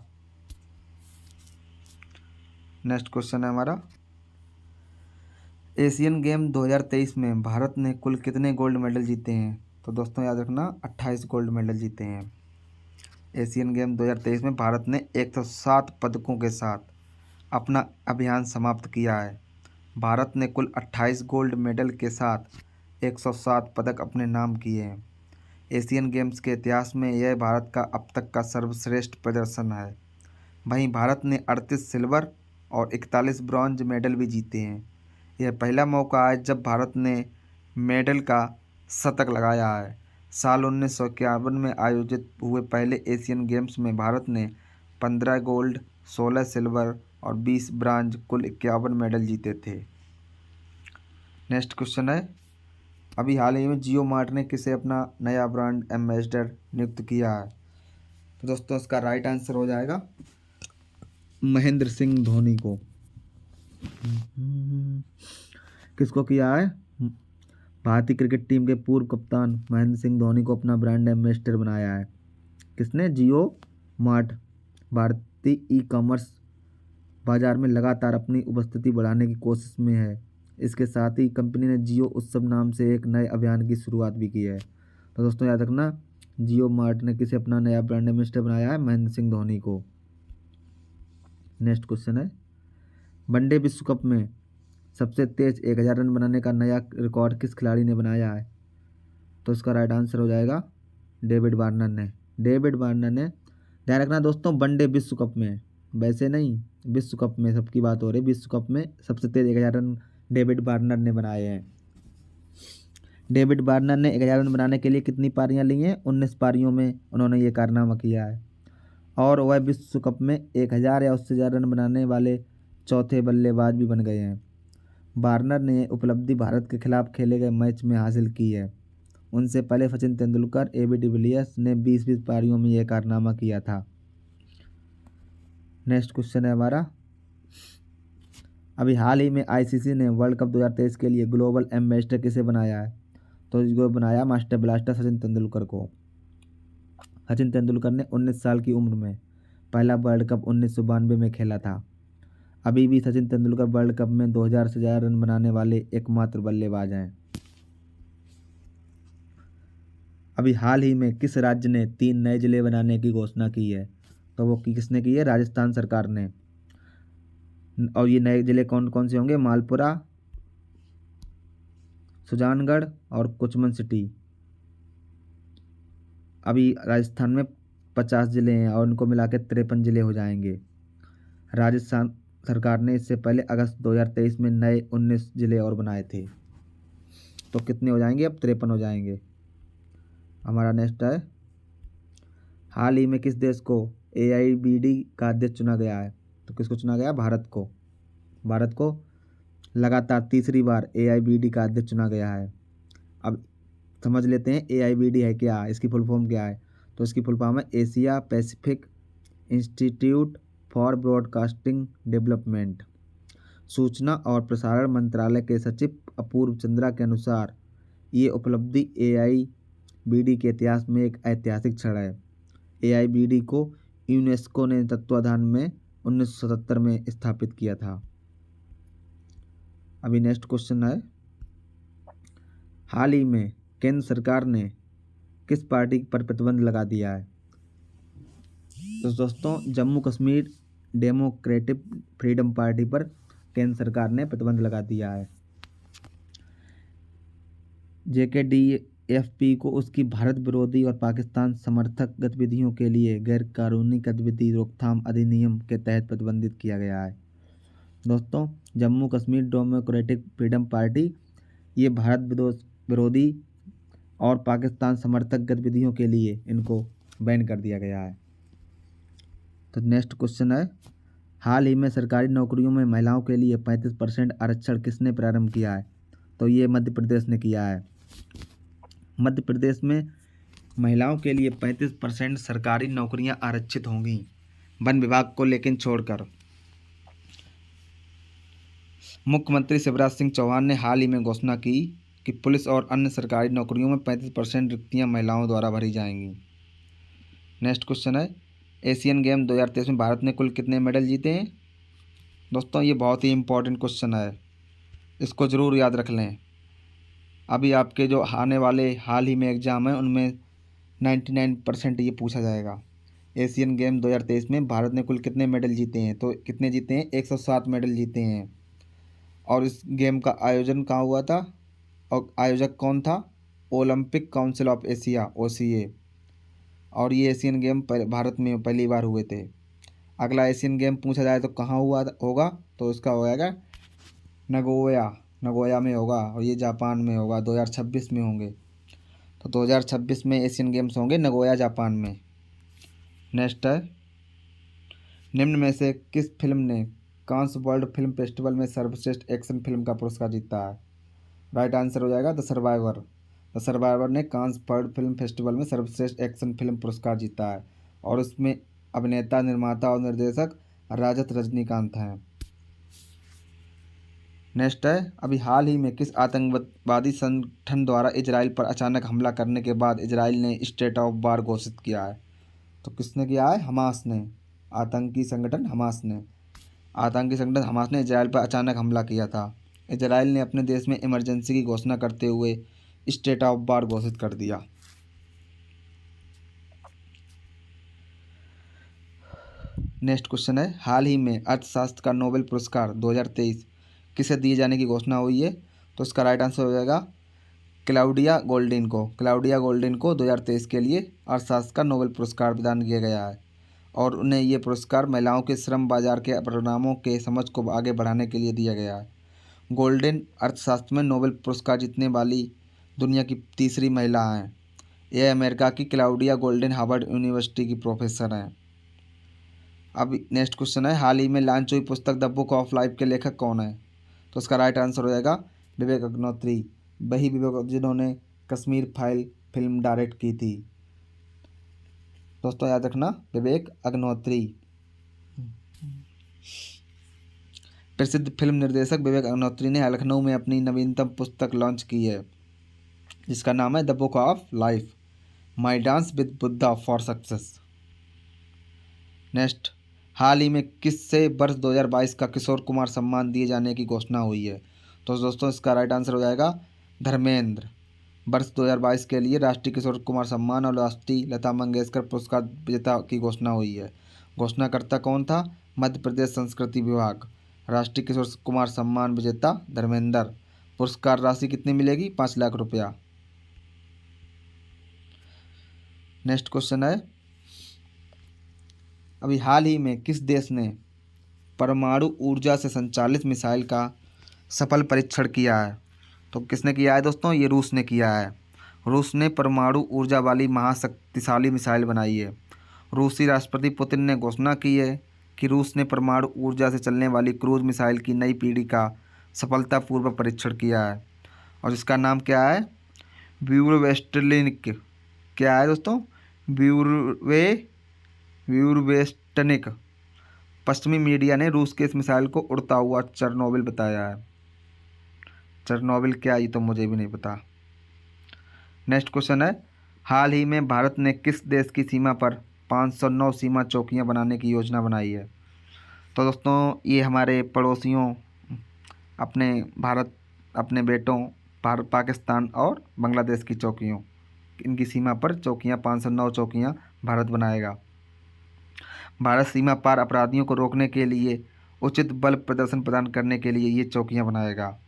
नेक्स्ट क्वेश्चन है हमारा, एशियन गेम 2023 में भारत ने कुल कितने गोल्ड मेडल जीते हैं? तो दोस्तों याद रखना, 28 गोल्ड मेडल जीते हैं। एशियन गेम 2023 में भारत ने 107 पदकों के साथ अपना अभियान समाप्त किया है। भारत ने कुल 28 गोल्ड मेडल के साथ 107 पदक अपने नाम किए हैं। एशियन गेम्स के इतिहास में यह भारत का अब तक का सर्वश्रेष्ठ प्रदर्शन है। वहीं भारत ने 38 सिल्वर और 41 ब्रॉन्ज मेडल भी जीते हैं। यह पहला मौका है जब भारत ने मेडल का शतक लगाया है। साल 1951 में आयोजित हुए पहले एशियन गेम्स में भारत ने 15 गोल्ड, 16 सिल्वर और 20 ब्रॉन्ज कुल 51 मेडल जीते थे। नेक्स्ट क्वेश्चन है, अभी हाल ही में जियो मार्ट ने किसे अपना नया ब्रांड एम्बेसडर नियुक्त किया है? तो दोस्तों इसका राइट आंसर हो जाएगा महेंद्र सिंह धोनी को। किसको किया है? भारतीय क्रिकेट टीम के पूर्व कप्तान महेंद्र सिंह धोनी को अपना ब्रांड एम्बेसडर बनाया है। किसने? जियो मार्ट भारतीय ई कॉमर्स बाजार में लगातार अपनी उपस्थिति बढ़ाने की कोशिश में है। इसके साथ ही कंपनी ने जियो उत्सव नाम से एक नए अभियान की शुरुआत भी की है। तो दोस्तों याद रखना, जियो मार्ट ने किसे अपना नया ब्रांड एम्बेसडर बनाया है? महेंद्र सिंह धोनी को। नेक्स्ट क्वेश्चन है, वनडे विश्व कप में सबसे तेज 1000 रन बनाने का नया रिकॉर्ड किस खिलाड़ी ने बनाया है? तो इसका राइट आंसर हो जाएगा डेविड वार्नर ने। डेविड वार्नर ने, ध्यान रखना दोस्तों, वनडे विश्व कप में, वैसे नहीं, विश्व कप में सबकी बात हो रही, विश्व कप में सबसे तेज 1000 रन डेविड वार्नर ने बनाए हैं। डेविड वार्नर ने 1000 रन बनाने के लिए कितनी पारियां ली हैं? 19 पारियों में उन्होंने ये कारनामा किया है और वह विश्व कप में 1000 या उससे ज़्यादा रन बनाने वाले चौथे बल्लेबाज भी बन गए हैं। वार्नर ने उपलब्धि भारत के खिलाफ खेले गए मैच में हासिल की है। उनसे पहले सचिन तेंदुलकर, एबी डिविलियर्स ने 20-20 पारियों में यह कारनामा किया था। नेक्स्ट क्वेश्चन है हमारा, अभी हाल ही में आईसीसी ने वर्ल्ड कप 2023 के लिए ग्लोबल एम्बेसडर किसे बनाया है? तो इसको बनाया मास्टर ब्लास्टर सचिन तेंदुलकर को। सचिन तेंदुलकर ने 19 साल की उम्र में पहला वर्ल्ड कप 1992 में खेला था। अभी भी सचिन तेंदुलकर वर्ल्ड कप में 2000 से ज़्यादा रन बनाने वाले एकमात्र बल्लेबाज हैं। अभी हाल ही में किस राज्य ने 3 नए जिले बनाने की घोषणा की है? तो वो किसने की है? राजस्थान सरकार ने। और ये नए जिले कौन कौन से होंगे? मालपुरा, सुजानगढ़ और कुचमन सिटी। अभी राजस्थान में 50 ज़िले हैं और उनको मिला के 53 ज़िले हो जाएंगे। राजस्थान सरकार ने इससे पहले अगस्त 2023 में नए 19 ज़िले और बनाए थे। तो कितने हो जाएंगे? अब 53 हो जाएंगे। हमारा नेक्स्ट है, हाल ही में किस देश को AIBD का अध्यक्ष चुना गया है? तो किसको चुना गया? भारत को। भारत को लगातार तीसरी बार AIBD का अध्यक्ष चुना गया है। अब समझ लेते हैं AIBD है क्या, इसकी फुल फॉर्म क्या है। तो इसकी फुल फॉर्म है Asia Pacific institute for broadcasting development. सूचना और प्रसारण मंत्रालय के सचिव अपूर्व चंद्रा के अनुसार ये उपलब्धि AIBD के इतिहास में एक ऐतिहासिक क्षण है। AIBD को यूनेस्को ने तत्वाधान में 1977 में स्थापित किया था। अभी नेक्स्ट क्वेश्चन है, हाल ही में केंद्र सरकार ने किस पार्टी पर प्रतिबंध लगा दिया है? तो दोस्तों Jammu Kashmir democratic freedom party पर केंद्र सरकार ने प्रतिबंध लगा दिया है। JKDFP को उसकी भारत विरोधी और पाकिस्तान समर्थक गतिविधियों के लिए गैर कानूनी गतिविधि रोकथाम अधिनियम के तहत प्रतिबंधित किया गया है। दोस्तों Jammu Kashmir democratic freedom party ये भारत विरोधी और पाकिस्तान समर्थक गतिविधियों के लिए इनको बैन कर दिया गया है। तो नेक्स्ट क्वेश्चन है, हाल ही में सरकारी नौकरियों में महिलाओं के लिए 35% आरक्षण किसने प्रारंभ किया है? तो ये मध्य प्रदेश ने किया है। मध्य प्रदेश में महिलाओं के लिए 35% सरकारी नौकरियां आरक्षित होंगी वन विभाग को लेकिन छोड़कर। मुख्यमंत्री शिवराज सिंह चौहान ने हाल ही में घोषणा की कि पुलिस और अन्य सरकारी नौकरियों में 35% रिक्तियां महिलाओं द्वारा भरी जाएंगी। नेक्स्ट क्वेश्चन है, एशियन गेम 2023 में भारत ने कुल कितने मेडल जीते हैं? दोस्तों ये बहुत ही इम्पोर्टेंट क्वेश्चन है, इसको ज़रूर याद रख लें। अभी आपके जो आने वाले हाल ही में एग्ज़ाम है उनमें 99% ये पूछा जाएगा। एशियन गेम 2023 में भारत ने कुल कितने मेडल जीते हैं? तो कितने जीते हैं? 107 मेडल जीते हैं। और इस गेम का आयोजन कहाँ हुआ था और आयोजक कौन था? Olympic council of Asia OCA। और ये एशियन गेम भारत में पहली बार हुए थे। अगला एशियन गेम पूछा जाए तो कहाँ हुआ होगा? तो इसका हो जाएगा नगोया में होगा और ये जापान में होगा। 2026 में होंगे। तो 2026 में एशियन गेम्स होंगे नगोया जापान में। नेक्स्ट है, निम्न में से किस फिल्म ने कांस वर्ल्ड फिल्म फेस्टिवल में सर्वश्रेष्ठ एक्शन फिल्म का पुरस्कार जीता है? राइट आंसर हो जाएगा द सर्वाइवर। द सर्वाइवर ने कांस वर्ल्ड फिल्म फेस्टिवल में सर्वश्रेष्ठ एक्शन फिल्म पुरस्कार जीता है और उसमें अभिनेता, निर्माता और निर्देशक राजत रजनीकांत हैं। नेक्स्ट है, अभी हाल ही में किस आतंकवादी संगठन द्वारा इजराइल पर अचानक हमला करने के बाद इजराइल ने स्टेट ऑफ वार घोषित किया है? तो किसने किया है? हमास ने। आतंकी संगठन हमास ने इजराइल पर अचानक हमला किया था। इजराइल ने अपने देश में इमरजेंसी की घोषणा करते हुए स्टेट ऑफ वार घोषित कर दिया। नेक्स्ट क्वेश्चन है, हाल ही में अर्थशास्त्र का नोबेल पुरस्कार 2023 किसे दिए जाने की घोषणा हुई है? तो इसका राइट आंसर हो जाएगा क्लाउडिया गोल्डिन को। क्लाउडिया गोल्डिन को 2023 के लिए अर्थशास्त्र का नोबेल पुरस्कार प्रदान किया गया है और उन्हें ये पुरस्कार महिलाओं के श्रम बाजार के परिणामों के समझ को आगे बढ़ाने के लिए दिया गया है। गोल्डिन अर्थशास्त्र में नोबेल पुरस्कार जीतने वाली दुनिया की तीसरी महिला हैं। यह अमेरिका की क्लाउडिया गोल्डिन हार्वर्ड यूनिवर्सिटी की प्रोफेसर हैं। अब नेक्स्ट क्वेश्चन है, हाल ही में लॉन्च हुई पुस्तक द बुक ऑफ लाइफ के लेखक कौन है? तो इसका राइट आंसर हो जाएगा विवेक अग्निहोत्री। वही विवेक जिन्होंने कश्मीर फाइल फिल्म डायरेक्ट की थी। दोस्तों याद रखना, विवेक अग्निहोत्री। प्रसिद्ध फिल्म निर्देशक विवेक अग्निहोत्री ने लखनऊ में अपनी नवीनतम पुस्तक लॉन्च की है जिसका नाम है the book of life, my dance with Buddha for success. Next, हाल ही में किससे वर्ष 2022 का किशोर कुमार सम्मान दिए जाने की घोषणा हुई है? तो दोस्तों इसका राइट आंसर हो जाएगा धर्मेंद्र। वर्ष 2022 के लिए राष्ट्रीय किशोर कुमार सम्मान और राष्ट्रीय लता मंगेशकर पुरस्कार विजेता की घोषणा हुई है। घोषणाकर्ता कौन था? मध्य प्रदेश संस्कृति विभाग। राष्ट्रीय किशोर कुमार सम्मान विजेता धर्मेंद्र। पुरस्कार राशि कितनी मिलेगी? 5 लाख रुपया। नेक्स्ट क्वेश्चन है, अभी हाल ही में किस देश ने परमाणु ऊर्जा से संचालित मिसाइल का सफल परीक्षण किया है? तो किसने किया है दोस्तों? ये रूस ने किया है। रूस ने परमाणु ऊर्जा वाली महाशक्तिशाली मिसाइल बनाई है। रूसी राष्ट्रपति पुतिन ने घोषणा की है कि रूस ने परमाणु ऊर्जा से चलने वाली क्रूज मिसाइल की नई पीढ़ी का सफलतापूर्वक परीक्षण किया है और इसका नाम क्या है? ब्यूरवेस्टलिनिक। क्या है दोस्तों? ब्यूरवेस्टनिक। पश्चिमी मीडिया ने रूस के इस मिसाइल को उड़ता हुआ चेरनोबिल बताया है। चेरनोबिल क्या, ये तो मुझे भी नहीं पता। नेक्स्ट क्वेश्चन है, हाल ही में भारत ने किस देश की सीमा पर 509 सीमा चौकियां बनाने की योजना बनाई है? तो दोस्तों ये हमारे पड़ोसियों अपने भारत अपने बेटों पाकिस्तान और बांग्लादेश की चौकियों, इनकी सीमा पर चौकियां 509 चौकियां भारत बनाएगा। भारत सीमा पार अपराधियों को रोकने के लिए उचित बल प्रदर्शन प्रदान करने के लिए ये चौकियां बनाएगा।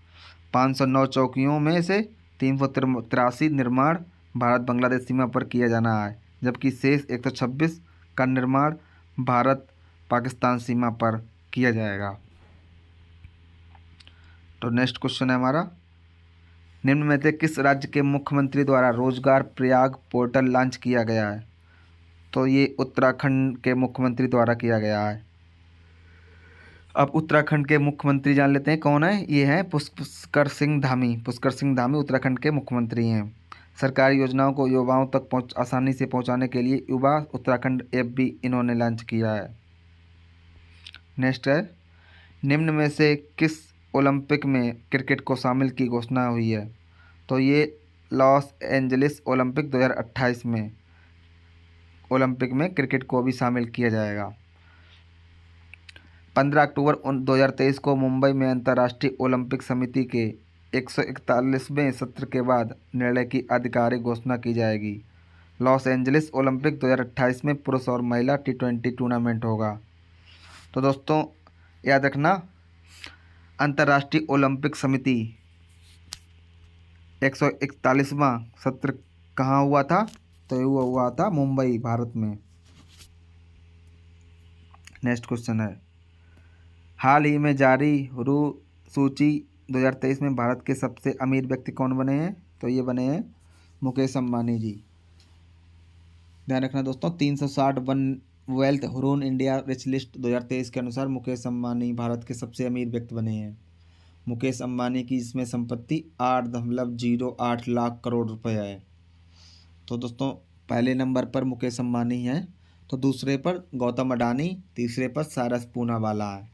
509 चौकियों में से 383 निर्माण भारत बांग्लादेश सीमा पर किया जाना है जबकि शेष 126 का निर्माण भारत पाकिस्तान सीमा पर किया जाएगा। तो नेक्स्ट क्वेश्चन है हमारा, निम्न में से किस राज्य के मुख्यमंत्री द्वारा रोजगार प्रयाग पोर्टल लॉन्च किया गया है? तो ये उत्तराखंड के मुख्यमंत्री द्वारा किया गया है। अब उत्तराखंड के मुख्यमंत्री जान लेते हैं कौन है। ये हैं पुष्कर सिंह धामी। पुष्कर सिंह धामी उत्तराखंड के मुख्यमंत्री हैं। सरकारी योजनाओं को युवाओं तक आसानी से पहुंचाने के लिए युवा उत्तराखंड ऐप भी इन्होंने लॉन्च किया है। नेक्स्ट है, निम्न में से किस ओलंपिक में क्रिकेट को शामिल की घोषणा हुई है? तो ये लॉस एंजलिस ओलंपिक 2028 में ओलंपिक में क्रिकेट को भी शामिल किया जाएगा। 15 अक्टूबर 2023 को मुंबई में अंतर्राष्ट्रीय ओलंपिक समिति के 141वें सत्र के बाद निर्णय की आधिकारिक घोषणा की जाएगी। लॉस एंजलिस ओलंपिक 2028 में पुरुष और महिला T20 टूर्नामेंट होगा। तो दोस्तों याद रखना, अंतर्राष्ट्रीय ओलंपिक समिति 141वां सत्र कहाँ हुआ था? तो ये हुआ था मुंबई, भारत में। नेक्स्ट क्वेश्चन है, हाल ही में जारी रू सूची 2023 में भारत के सबसे अमीर व्यक्ति कौन बने हैं? तो ये बने हैं मुकेश अंबानी जी। ध्यान रखना दोस्तों, 360 one wealth Hurun India rich list 2023 के अनुसार मुकेश अंबानी भारत के सबसे अमीर व्यक्ति बने हैं। मुकेश अंबानी की इसमें संपत्ति 8.08 लाख करोड़ रुपए है। तो दोस्तों पहले नंबर पर मुकेश अंबानी हैं, तो दूसरे पर गौतम अडानी, तीसरे पर सारस पूनावाला है।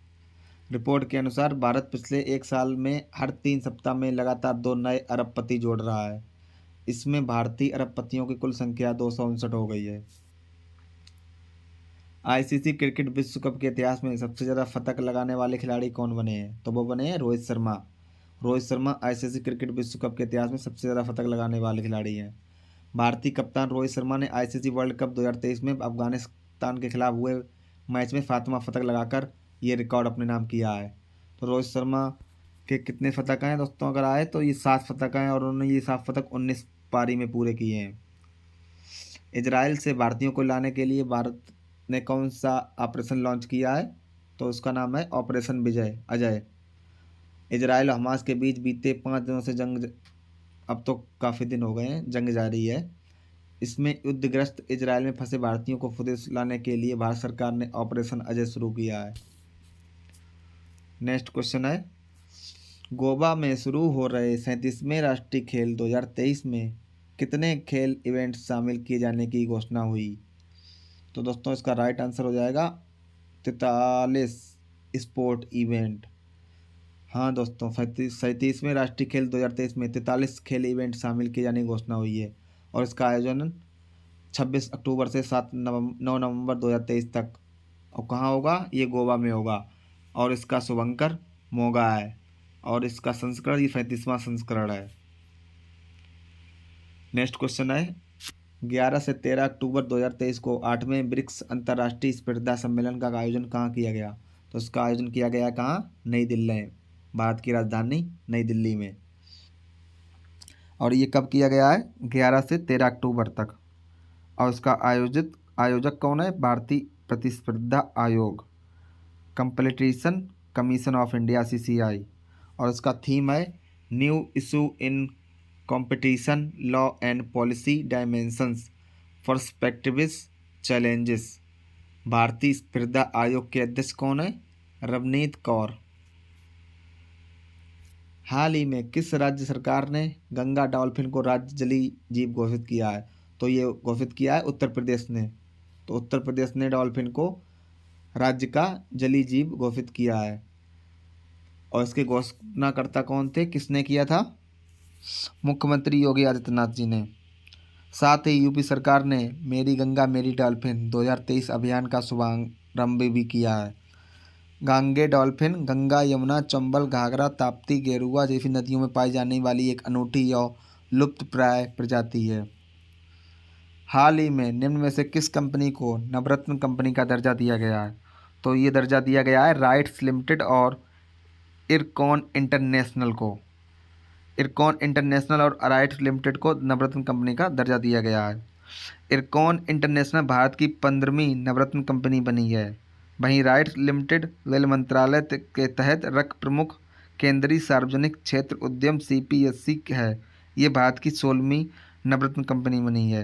रिपोर्ट के अनुसार भारत पिछले एक साल में हर 3 सप्ताह में लगातार 2 नए अरबपति जोड़ रहा है। इसमें भारतीय अरबपतियों की कुल संख्या 259 हो गई है। आईसीसी क्रिकेट विश्व कप के इतिहास में सबसे ज़्यादा शतक लगाने वाले खिलाड़ी कौन बने हैं? तो वो बने हैं रोहित शर्मा। रोहित शर्मा आईसीसी क्रिकेट विश्व कप के इतिहास में सबसे ज़्यादा शतक लगाने वाले खिलाड़ी हैं। भारतीय कप्तान रोहित शर्मा ने आईसीसी वर्ल्ड कप 2023 में अफगानिस्तान के खिलाफ हुए मैच में 7वां शतक लगाकर ये रिकॉर्ड अपने नाम किया है। तो रोहित शर्मा के कितने शतक हैं दोस्तों अगर आए तो ये 7 शतक हैं और उन्होंने ये 7 शतक 19 पारी में पूरे किए हैं। इजराइल से भारतीयों को लाने के लिए भारत ने कौन सा ऑपरेशन लॉन्च किया है? तो उसका नाम है ऑपरेशन विजय अजय। इजराइल और हमास के बीच बीते 5 दिनों से जंग, अब तो काफ़ी दिन हो गए हैं, जंग जारी है। इसमें युद्धग्रस्त इजराइल में फंसे भारतीयों को स्वदेश लाने के लिए भारत सरकार ने ऑपरेशन अजय शुरू किया है। नेक्स्ट क्वेश्चन है, गोवा में शुरू हो रहे 37वें राष्ट्रीय खेल 2023 में कितने खेल इवेंट शामिल किए जाने की घोषणा हुई? तो दोस्तों इसका राइट आंसर हो जाएगा 43 स्पोर्ट इवेंट। हाँ दोस्तों, 37वें राष्ट्रीय खेल 2023 में 43 खेल इवेंट शामिल किए जाने की घोषणा हुई है और इसका आयोजन 26 अक्टूबर से 9 नवंबर 2023 तक और कहाँ होगा? ये गोवा में होगा और इसका शुभंकर मोगा है और इसका संस्करण ये 35वां संस्करण है। नेक्स्ट क्वेश्चन है, 11 से 13 अक्टूबर 2023 को 8वें ब्रिक्स अंतर्राष्ट्रीय स्पर्धा सम्मेलन का आयोजन कहाँ किया गया? तो इसका आयोजन किया गया कहाँ? नई दिल्ली में, भारत की राजधानी नई दिल्ली में। और ये कब किया गया है? 11 से 13 अक्टूबर तक। और इसका आयोजक कौन है? भारतीय प्रतिस्पर्धा आयोग, competition commission of India CCI। और इसका थीम है new issue in competition law and policy dimensions perspectives challenges. भारतीय स्पर्धा आयोग के अध्यक्ष कौन है? रवनीत कौर। हाल ही में किस राज्य सरकार ने गंगा डॉल्फिन को राज्य जलीय जीव घोषित किया है? तो ये घोषित किया है उत्तर प्रदेश ने। तो उत्तर प्रदेश ने डॉल्फिन को राज्य का जलीय जीव घोषित किया है। और इसके घोषणाकर्ता कौन थे? किसने किया था? मुख्यमंत्री योगी आदित्यनाथ जी ने। साथ ही यूपी सरकार ने मेरी गंगा मेरी डॉल्फिन 2023 अभियान का शुभारंभ भी किया है। गांगे डॉल्फिन गंगा, यमुना, चंबल, घाघरा, ताप्ती, गेरुआ जैसी नदियों में पाई जाने वाली एक अनूठी और लुप्तप्राय प्रजाति है। हाल ही में निम्न में से किस कंपनी को नवरत्न कंपनी का दर्जा दिया गया है? तो ये दर्जा दिया गया है राइट्स लिमिटेड और इरकॉन इंटरनेशनल को। इरकॉन इंटरनेशनल और राइट्स लिमिटेड को नवरत्न कंपनी का दर्जा दिया गया है। इरकॉन इंटरनेशनल भारत की 15वीं नवरत्न कंपनी बनी है। वहीं राइट्स लिमिटेड रेल मंत्रालय के तहत रख प्रमुख केंद्रीय सार्वजनिक क्षेत्र उद्यम CPSC है। ये भारत की 16वीं नवरत्न कंपनी बनी है।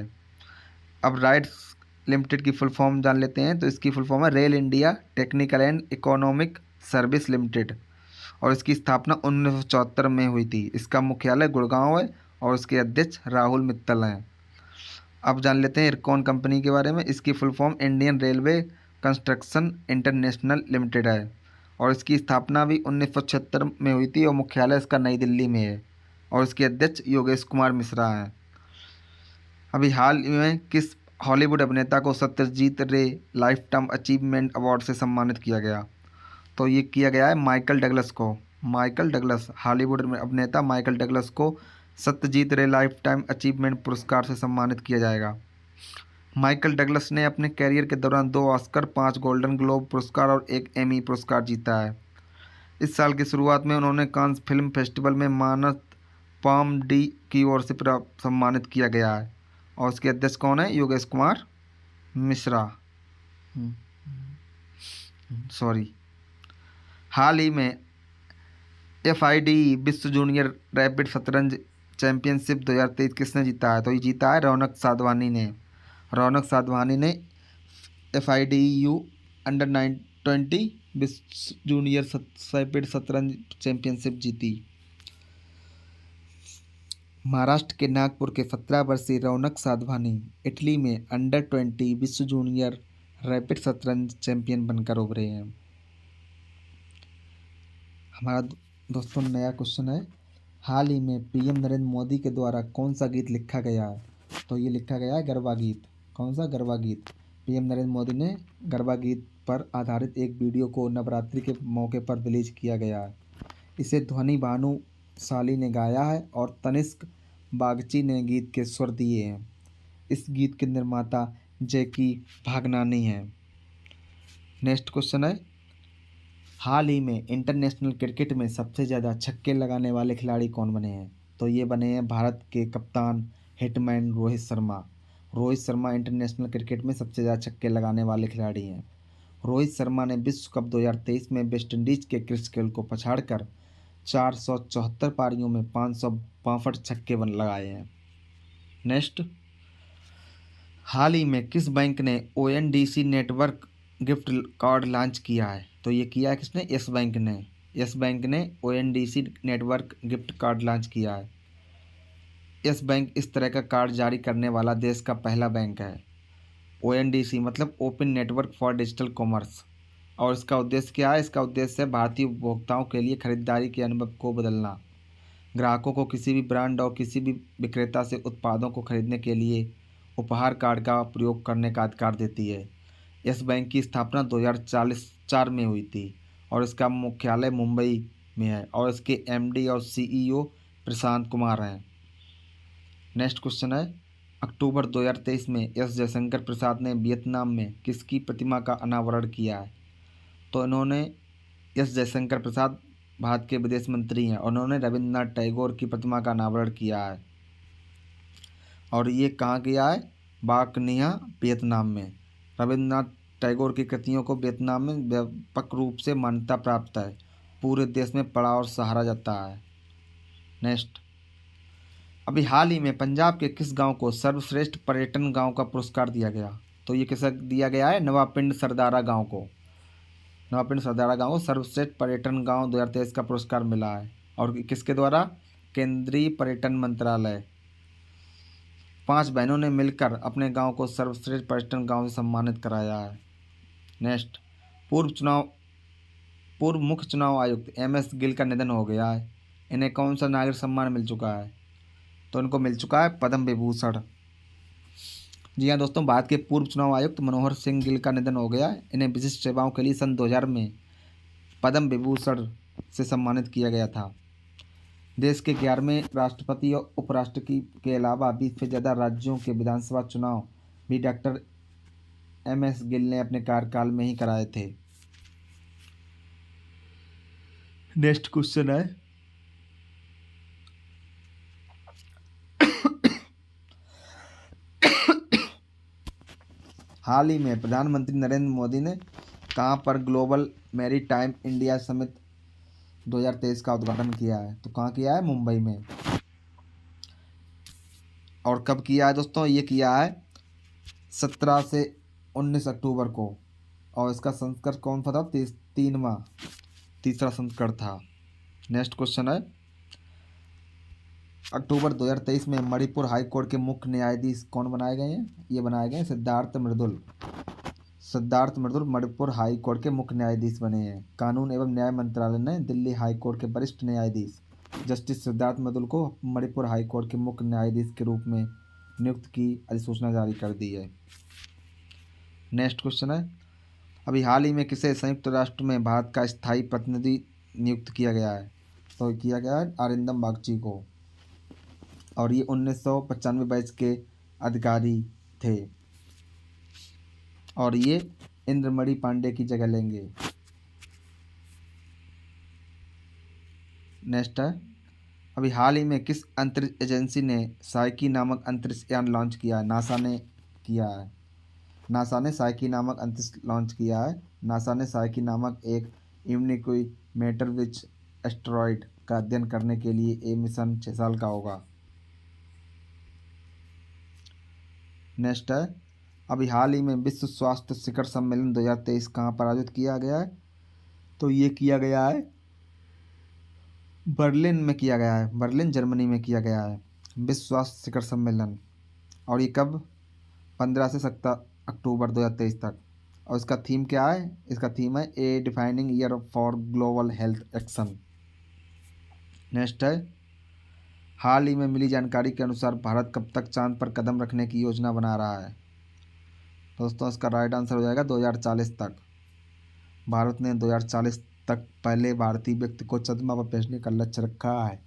अब राइट्स लिमिटेड की फुल फॉर्म जान लेते हैं। तो इसकी फुल फॉर्म है rail India technical and economic service limited और इसकी स्थापना 1974 में हुई थी। इसका मुख्यालय गुड़गांव है और इसके अध्यक्ष राहुल मित्तल हैं। अब जान लेते हैं इरकॉन कंपनी के बारे में। इसकी full form Indian railway construction international limited है और इसकी स्थापना भी 1976 में हुई थी और मुख्यालय इसका नई दिल्ली में है और इसके अध्यक्ष योगेश कुमार मिश्रा हैं। अभी हाल में किस हॉलीवुड अभिनेता को सत्यजीत रे लाइफ टाइम अचीवमेंट अवार्ड से सम्मानित किया गया? तो ये किया गया है माइकल डगलस को। माइकल डगलस, हॉलीवुड में अभिनेता माइकल डगलस को सत्यजीत रे लाइफ टाइम अचीवमेंट पुरस्कार से सम्मानित किया जाएगा। माइकल डगलस ने अपने कैरियर के दौरान 2 ऑस्कर, 5 गोल्डन ग्लोब पुरस्कार और 1 एमी पुरस्कार जीता है। इस साल की शुरुआत में उन्होंने कांस फिल्म फेस्टिवल में मानद पाम डी की ओर से सम्मानित किया गया है और उसके अध्यक्ष कौन है? योगेश कुमार मिश्रा। सॉरी। हाल ही में FIDE विश्व जूनियर रैपिड शतरंज चैंपियनशिप 2023 किसने जीता है? तो ये जीता है रौनक साधवानी ने। रौनक साधवानी ने FIDU अंडर 20 विश्व जूनियर रैपिड शतरंज चैंपियनशिप जीती। महाराष्ट्र के नागपुर के 17 वर्षीय रौनक साधवानी इटली में अंडर 20 विश्व जूनियर रैपिड शतरंज चैंपियन बनकर उभरे हैं। हमारा दोस्तों नया क्वेश्चन है, हाल ही में PM नरेंद्र मोदी के द्वारा कौन सा गीत लिखा गया है? तो ये लिखा गया है गरबा गीत। कौन सा? गरबा गीत। पीएम नरेंद्र मोदी ने गरबा गीत पर आधारित एक वीडियो को नवरात्रि के मौके पर रिलीज किया गया है। इसे ध्वनि भानुशाली ने गाया है और तनिष्क बागची ने गीत के स्वर दिए हैं। इस गीत के निर्माता जैकी भागनानी हैं। नेक्स्ट क्वेश्चन है, हाल ही में इंटरनेशनल क्रिकेट में सबसे ज़्यादा छक्के लगाने वाले खिलाड़ी कौन बने हैं? तो ये बने हैं भारत के कप्तान hitman Rohit Sharma. Rohit Sharma international cricket में सबसे ज़्यादा छक्के लगाने वाले खिलाड़ी हैं। रोहित शर्मा ने विश्व कप 2023 में वेस्टइंडीज़ के क्रिस गेल को पछाड़कर 474 पारियों में 562 छक्के लगाए हैं। नेक्स्ट, हाल ही में किस बैंक ने ONDC network gift card launch किया है? तो ये किया है किसने? यस बैंक ने। यस बैंक ने ONDC network gift card launch किया है। यस बैंक इस तरह का कार्ड जारी करने वाला देश का पहला बैंक है। ONDC मतलब open network for digital commerce. और इसका उद्देश्य क्या है? इसका उद्देश्य है भारतीय उपभोक्ताओं के लिए खरीदारी के अनुभव को बदलना। ग्राहकों को किसी भी ब्रांड और किसी भी विक्रेता से उत्पादों को खरीदने के लिए उपहार कार्ड का प्रयोग करने का अधिकार देती है। यस बैंक की स्थापना 2004 में हुई थी और इसका मुख्यालय मुंबई में है और इसके MD और CEO प्रशांत कुमार हैं। नेक्स्ट क्वेश्चन है, अक्टूबर 2023 में एस जयशंकर प्रसाद ने वियतनाम में किसकी प्रतिमा का अनावरण किया है? तो इन्होंने एस जयशंकर प्रसाद भारत के विदेश मंत्री हैं और उन्होंने रविन्द्रनाथ टैगोर की प्रतिमा का अनावरण किया है। और ये कहाँ किया है? बाकनिया वियतनाम में। रविन्द्रनाथ टैगोर की कृतियों को वियतनाम में व्यापक रूप से मान्यता प्राप्त है। पूरे देश में पढ़ा और सहारा जाता है। नेक्स्ट, अभी हाल ही में पंजाब के किस गांव को सर्वश्रेष्ठ पर्यटन गांव का पुरस्कार दिया गया? तो ये किसे दिया गया है? नवापिंड सरदारा गांव को। नवापिंड सरदारा गांव को सर्वश्रेष्ठ पर्यटन गांव 2023 का पुरस्कार मिला है। और किसके द्वारा? केंद्रीय पर्यटन मंत्रालय। 5 बहनों ने मिलकर अपने गांव को सर्वश्रेष्ठ पर्यटन गांव से सम्मानित कराया है। नेक्स्ट, पूर्व मुख्य चुनाव आयुक्त MS गिल का निधन हो गया है। इन्हें कौन सा नागरिक सम्मान मिल चुका है? तो इनको मिल चुका है पद्म विभूषण। जी हाँ दोस्तों, भारत के पूर्व चुनाव आयुक्त मनोहर सिंह गिल का निधन हो गया है। इन्हें विशिष्ट सेवाओं के लिए सन 2000 में पद्म विभूषण से सम्मानित किया गया था। देश के 11वें राष्ट्रपति और उपराष्ट्रपति के अलावा 20 से ज़्यादा राज्यों के विधानसभा चुनाव भी डॉक्टर MS गिल ने अपने कार्यकाल में ही कराए थे। नेक्स्ट क्वेश्चन है, हाल ही में प्रधानमंत्री नरेंद्र मोदी ने कहाँ पर ग्लोबल मैरीटाइम इंडिया समिट 2023 का उद्घाटन किया है? तो कहाँ किया है? मुंबई में। और कब किया है दोस्तों? ये किया है 17 से 19 अक्टूबर को। और इसका संस्करण कौन सा था? तीसरा संस्करण था। नेक्स्ट क्वेश्चन है, अक्टूबर 2023 में मणिपुर हाई कोर्ट के मुख्य न्यायाधीश कौन बनाए गए हैं? ये बनाए गए सिद्धार्थ मृदुल मणिपुर हाई कोर्ट के मुख्य न्यायाधीश बने हैं। कानून एवं न्याय मंत्रालय ने दिल्ली हाई कोर्ट के वरिष्ठ न्यायाधीश जस्टिस सिद्धार्थ मृदुल को मणिपुर हाई कोर्ट के मुख्य न्यायाधीश के रूप में नियुक्त की अधिसूचना जारी कर दी है। नेक्स्ट क्वेश्चन है, अभी हाल ही में किसे संयुक्त राष्ट्र में भारत का स्थायी प्रतिनिधि नियुक्त किया गया है? तो किया गया है अरिंदम बागची को। और ये 1995 बैच के अधिकारी थे और ये इंद्रमणि पांडे की जगह लेंगे। नेक्स्ट है, अभी हाल ही में किस अंतरिक्ष एजेंसी ने साइकी नामक अंतरिक्ष यान लॉन्च किया है? नासा ने साइकी नामक अंतरिक्ष लॉन्च किया है। नासा ने साइकी नामक एक इम्यूनिकोमेटर विच एस्टेरॉयड का अध्ययन करने के लिए ये मिशन 6 साल का होगा। नेक्स्ट है, अभी हाल ही में विश्व स्वास्थ्य शिखर सम्मेलन 2023 कहाँ पर आयोजित किया गया है? तो ये किया गया है बर्लिन जर्मनी में किया गया है विश्व स्वास्थ्य शिखर सम्मेलन। और ये कब? 15 से 17 अक्टूबर 2023 तक। और इसका थीम क्या है? इसका थीम है a defining year for global health action. Next है, हाल ही में मिली जानकारी के अनुसार भारत कब तक चांद पर कदम रखने की योजना बना रहा है? दोस्तों इसका राइट आंसर हो जाएगा 2040 तक। भारत ने 2040 तक पहले भारतीय व्यक्ति को चंद्रमा पर भेजने का लक्ष्य रखा है।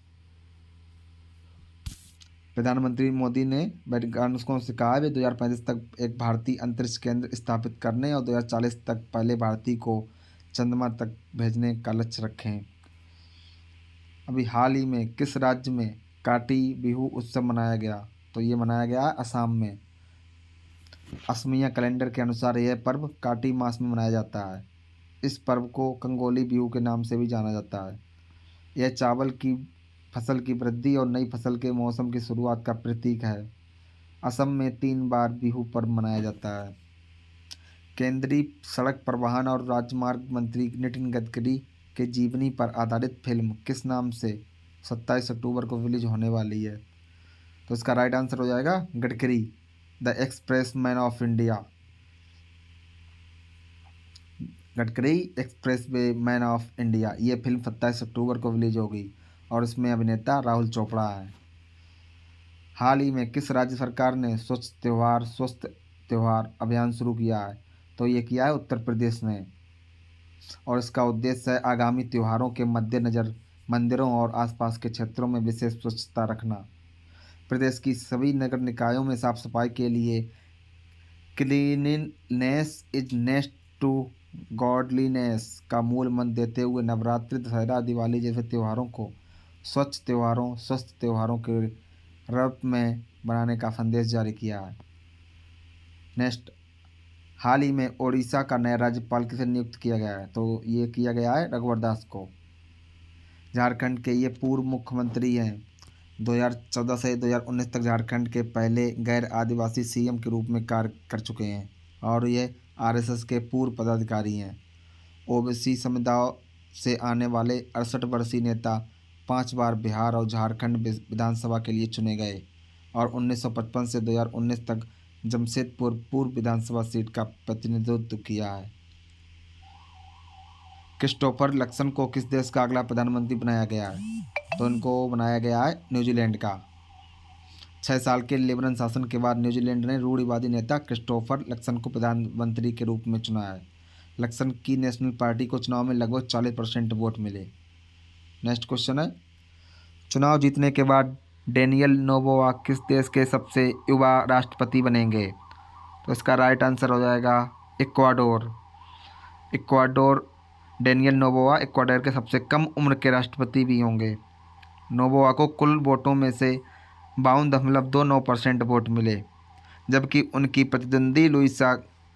प्रधानमंत्री मोदी ने वैज्ञानिकों से कहा है वे 2035 तक एक भारतीय अंतरिक्ष केंद्र स्थापित करने और 2040 तक पहले भारतीय को चंद्रमा तक भेजने का लक्ष्य रखें। अभी हाल ही में किस राज्य में काटी बिहू उत्सव मनाया गया? तो ये मनाया गया है असम में। असमिया कैलेंडर के अनुसार यह पर्व काटी मास में मनाया जाता है। इस पर्व को कंगोली बिहू के नाम से भी जाना जाता है। यह चावल की फसल की वृद्धि और नई फसल के मौसम की शुरुआत का प्रतीक है। असम में 3 बार बिहू पर्व मनाया जाता है। केंद्रीय सड़क परिवहन और राजमार्ग मंत्री नितिन गडकरी के जीवनी पर आधारित फिल्म किस नाम से 27 अक्टूबर को रिलीज होने वाली है? तो इसका राइट आंसर हो जाएगा Gadkari, the express man of India. Gadkari express way man of India, ये फिल्म 27 अक्टूबर को रिलीज होगी और इसमें अभिनेता राहुल चोपड़ा है। हाल ही में किस राज्य सरकार ने स्वच्छ त्यौहार स्वस्थ त्यौहार अभियान शुरू किया है? तो ये किया है उत्तर प्रदेश ने और इसका उद्देश्य है आगामी त्योहारों के मद्देनज़र मंदिरों और आसपास के क्षेत्रों में विशेष स्वच्छता रखना। प्रदेश की सभी नगर निकायों में साफ सफाई के लिए cleanliness is next to godliness का मूल मंत्र देते हुए नवरात्रि, दशहरा, दिवाली जैसे त्योहारों को स्वच्छ त्योहारों स्वस्थ त्योहारों के रूप में बनाने का संदेश जारी किया है। नेक्स्ट, हाल ही में ओडिशा का नया राज्यपाल किसे नियुक्त किया गया है? तो ये किया गया है रघुवर दास को। झारखंड के ये पूर्व मुख्यमंत्री हैं। 2014 से 2019 तक झारखंड के पहले गैर आदिवासी सीएम के रूप में कार्य कर चुके हैं और ये आरएसएस के पूर्व पदाधिकारी हैं। ओबीसी समुदाय से आने वाले 68 वर्षीय नेता 5 बार बिहार और झारखंड विधानसभा के लिए चुने गए और 1955 से 2019 तक जमशेदपुर पूर्व विधानसभा सीट का प्रतिनिधित्व किया है। क्रिस्टोफर लक्सन को किस देश का अगला प्रधानमंत्री बनाया गया है? तो इनको बनाया गया है न्यूजीलैंड का। 6 साल के लिबरल शासन के बाद न्यूजीलैंड ने रूढ़िवादी नेता क्रिस्टोफर लक्सन को प्रधानमंत्री के रूप में चुना है। लक्सन की नेशनल पार्टी को चुनाव में लगभग 40% वोट मिले। नेक्स्ट क्वेश्चन है, चुनाव जीतने के बाद डेनियल नोबोआ किस देश के सबसे युवा राष्ट्रपति बनेंगे? तो इसका राइट आंसर हो जाएगा इक्वाडोर। डेनियल नोबोआ इक्वाडोर के सबसे कम उम्र के राष्ट्रपति भी होंगे। नोबोआ को कुल वोटों में से 52.29% वोट मिले, जबकि उनकी प्रतिद्वंदी लुइसा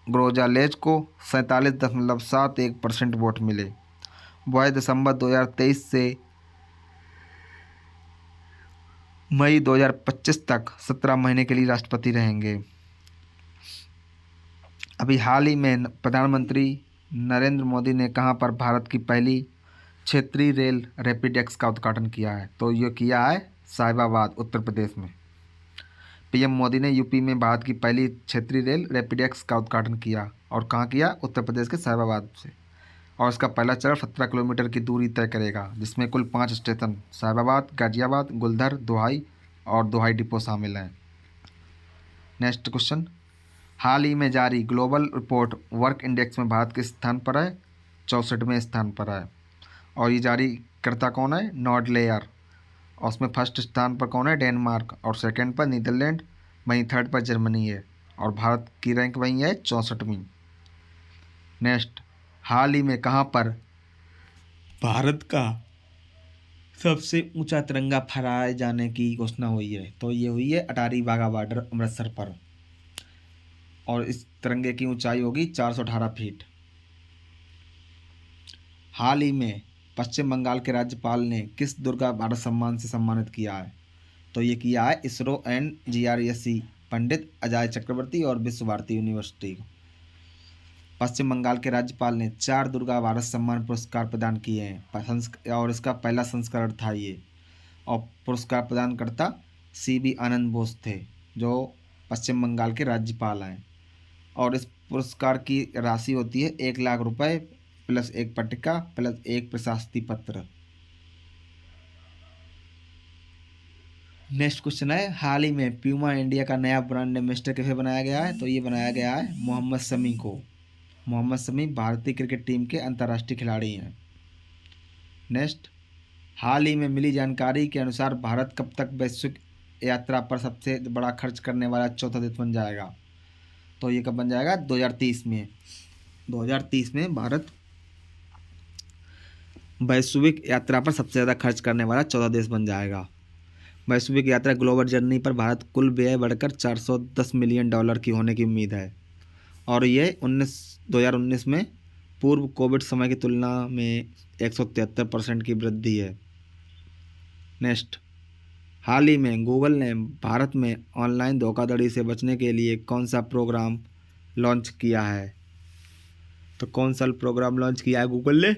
ग्रोजालेज को 47.71% वोट मिले। वह दिसंबर 2023 से मई 2025 तक 17 महीने के लिए राष्ट्रपति रहेंगे। अभी हाल ही में प्रधानमंत्री नरेंद्र मोदी ने कहां पर भारत की पहली क्षेत्रीय रेल रैपिडेक्स का उद्घाटन किया है? तो ये किया है साहिबाबाद, उत्तर प्रदेश में। पीएम मोदी ने यूपी में भारत की पहली क्षेत्रीय रेल रैपिडेक्स का उद्घाटन किया और कहाँ किया? उत्तर प्रदेश के साहिबाबाद से। और इसका पहला चरण 17 किलोमीटर की दूरी तय करेगा, जिसमें कुल 5 स्टेशन साहिबाबाद, गाजियाबाद, गुलधर, दोहाई और दोहाई डिपो शामिल हैं। नेक्स्ट क्वेश्चन, हाल ही में जारी ग्लोबल रिपोर्ट वर्क इंडेक्स में भारत किस स्थान पर है? 64वें स्थान पर है। और ये जारी करता कौन है? नॉर्डलेयर। और उसमें फर्स्ट स्थान पर कौन है? डेनमार्क। और सेकंड पर नीदरलैंड, वहीं थर्ड पर जर्मनी है और भारत की रैंक वहीं है 64वीं। नेक्स्ट, हाल ही में कहाँ पर भारत का सबसे ऊंचा तिरंगा फहराए जाने की घोषणा हुई है? तो ये हुई है अटारी वाघा बॉर्डर, अमृतसर पर। और इस तिरंगे की ऊंचाई होगी 418 फीट। हाल ही में पश्चिम बंगाल के राज्यपाल ने किस दुर्गा भारत सम्मान से सम्मानित किया है? तो ये किया है इसरो एंड GRSC पंडित अजय चक्रवर्ती और विश्व भारती यूनिवर्सिटी। पश्चिम बंगाल के राज्यपाल ने 4 दुर्गा भारत सम्मान पुरस्कार प्रदान किए हैं और इसका पहला संस्करण था ये। और पुरस्कार प्रदानकर्ता CB आनंद बोस थे, जो पश्चिम बंगाल के राज्यपाल हैं। और इस पुरस्कार की राशि होती है 1 लाख रुपए प्लस 1 पट्टिका प्लस 1 प्रशस्ति पत्र। नेक्स्ट क्वेश्चन है, हाल ही में प्यूमा इंडिया का नया ब्रांड एम्बेसडर किसे बनाया गया है? तो ये बनाया गया है मोहम्मद शमी को। मोहम्मद शमी भारतीय क्रिकेट टीम के अंतर्राष्ट्रीय खिलाड़ी हैं। नेक्स्ट, हाल ही में मिली जानकारी के अनुसार भारत कब तक वैश्विक यात्रा पर सबसे बड़ा खर्च करने वाला चौथा देश बन जाएगा? तो ये कब बन जाएगा? 2030 में। 2030 में भारत वैश्विक यात्रा पर सबसे ज़्यादा खर्च करने वाला चौथा देश बन जाएगा। वैश्विक यात्रा ग्लोबल जर्नी पर भारत कुल व्यय बढ़कर $410 मिलियन की होने की उम्मीद है, और ये 2019 में पूर्व कोविड समय की तुलना में 173% की वृद्धि है। नेक्स्ट, हाल ही में गूगल ने भारत में ऑनलाइन धोखाधड़ी से बचने के लिए कौन सा प्रोग्राम लॉन्च किया है? तो कौन सा प्रोग्राम लॉन्च किया है गूगल ने?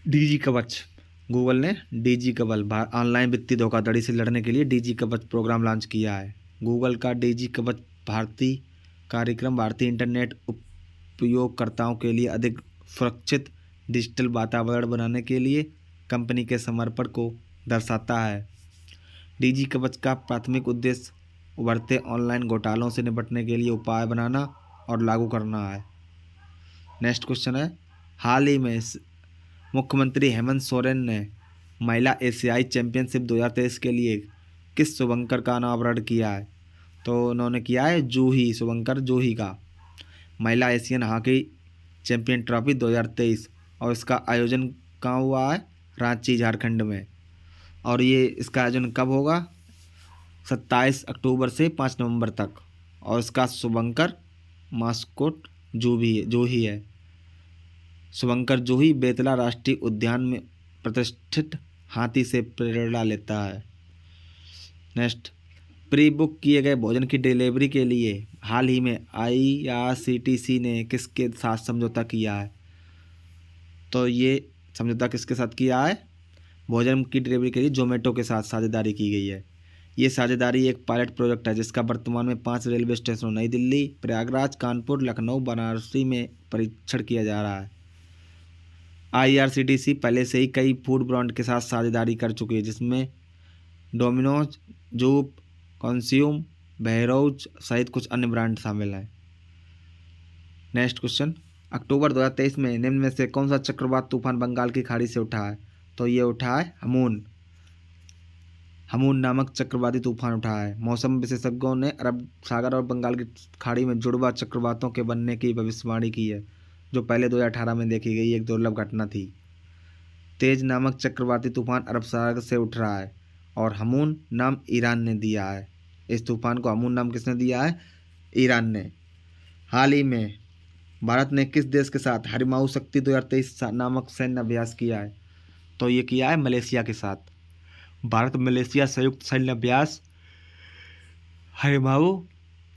डीजी कवच। गूगल ने डीजी कवच, ऑनलाइन वित्तीय धोखाधड़ी से लड़ने के लिए डीजी कवच प्रोग्राम लॉन्च किया है। गूगल का डीजी कवच भारतीय कार्यक्रम भारतीय इंटरनेट उपयोगकर्ताओं के लिए अधिक सुरक्षित डिजिटल वातावरण बनाने के लिए कंपनी के समर्पण को दर्शाता है। डीजी कवच का प्राथमिक उद्देश्य उभरते ऑनलाइन घोटालों से निपटने के लिए उपाय बनाना और लागू करना है। नेक्स्ट क्वेश्चन है, हाल ही में मुख्यमंत्री हेमंत सोरेन ने महिला एशियाई चैंपियनशिप 2023 के लिए किस शुभंकर का अनावरण किया है? तो उन्होंने किया है जूही, शुभंकर जूही का महिला एशियन हॉकी चैंपियन ट्रॉफी 2023, और इसका आयोजन कहाँ हुआ है? रांची, झारखंड में। और ये इसका आयोजन कब होगा? 27 अक्टूबर से 5 नवंबर तक, और इसका शुभंकर मास्कोट जूही है। शुभंकर जूही बेतला राष्ट्रीय उद्यान में प्रतिष्ठित हाथी से प्रेरणा लेता है। नेक्स्ट, प्री बुक किए गए भोजन की डिलीवरी के लिए हाल ही में IRCTC ने किसके साथ समझौता किया है? तो ये समझौता किसके साथ किया है? भोजन की डिलीवरी के लिए जोमेटो के साथ साझेदारी की गई है। ये साझेदारी एक पायलट प्रोजेक्ट है जिसका वर्तमान में 5 रेलवे स्टेशनों नई दिल्ली, प्रयागराज, कानपुर, लखनऊ, बनारसी में परीक्षण किया जा रहा है। IRCTC पहले से ही कई फूड ब्रांड के साथ साझेदारी कर चुकी है, जिसमें डोमिनोज, जूप, कंज्यूम, बहरोज सहित कुछ अन्य ब्रांड शामिल हैं। नेक्स्ट क्वेश्चन, अक्टूबर 2023 में निम्न में से कौन सा चक्रवात तूफान बंगाल की खाड़ी से उठा है? तो ये उठा है हमून नामक चक्रवाती तूफान उठा है। मौसम विशेषज्ञों ने अरब सागर और बंगाल की खाड़ी में जुड़वा चक्रवातों के बनने की भविष्यवाणी की है, जो पहले 2018 में देखी गई एक दुर्लभ घटना थी। तेज नामक चक्रवाती तूफान अरब सागर से उठ रहा है, और हमून नाम ईरान ने दिया है। इस तूफान को हमून नाम किसने दिया है? ईरान ने। हाल ही में भारत ने किस देश के साथ हरिमाऊ शक्ति 2023 नामक सैन्य अभ्यास किया है? तो ये किया है मलेशिया के साथ। भारत मलेशिया संयुक्त सैन्य अभ्यास हरिमाऊ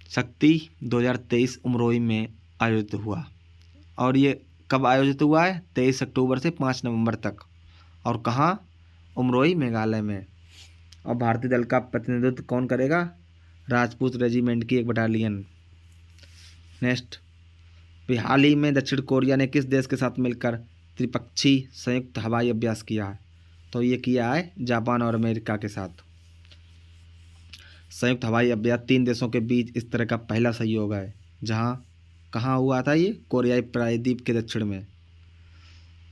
शक्ति 2023 उमरोई में आयोजित हुआ, और ये कब आयोजित हुआ है? 23 अक्टूबर से 5 नवंबर तक, और कहाँ? उमरोई, मेघालय में। और भारतीय दल का प्रतिनिधित्व कौन करेगा? राजपूत रेजिमेंट की एक बटालियन। नेक्स्ट, हाल ही में दक्षिण कोरिया ने किस देश के साथ मिलकर त्रिपक्षीय संयुक्त हवाई अभ्यास किया है? तो ये किया है जापान और अमेरिका के साथ। संयुक्त हवाई अभ्यास 3 देशों के बीच इस तरह का पहला सहयोग है, जहाँ कहाँ हुआ था ये? कोरियाई प्रायद्वीप के दक्षिण में।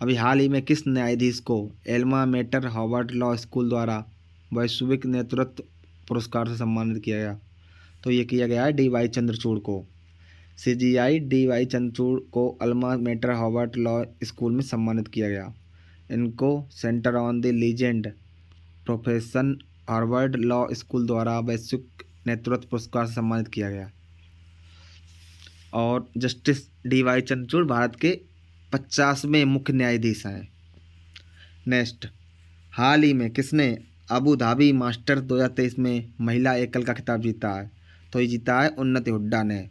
अभी हाल ही में किस न्यायाधीश को alma mater Harvard law school द्वारा वैश्विक नेतृत्व पुरस्कार से सम्मानित किया गया? तो ये किया गया है DY चंद्रचूड़ को। CGI DY चंद्रचूड़ को Alma matter Harvard law school में सम्मानित किया गया। इनको centre on the legend profession Harvard law school द्वारा वैश्विक नेतृत्व पुरस्कार से सम्मानित किया गया। और जस्टिस DY चंद्रचूड़ भारत के 50वें मुख्य न्यायाधीश हैं। नेक्स्ट, हाल ही में किसने अबू धाबी मास्टर्स 2023 में महिला एकल का खिताब जीता है? तो ये जीता है उन्नति हुड्डा ने,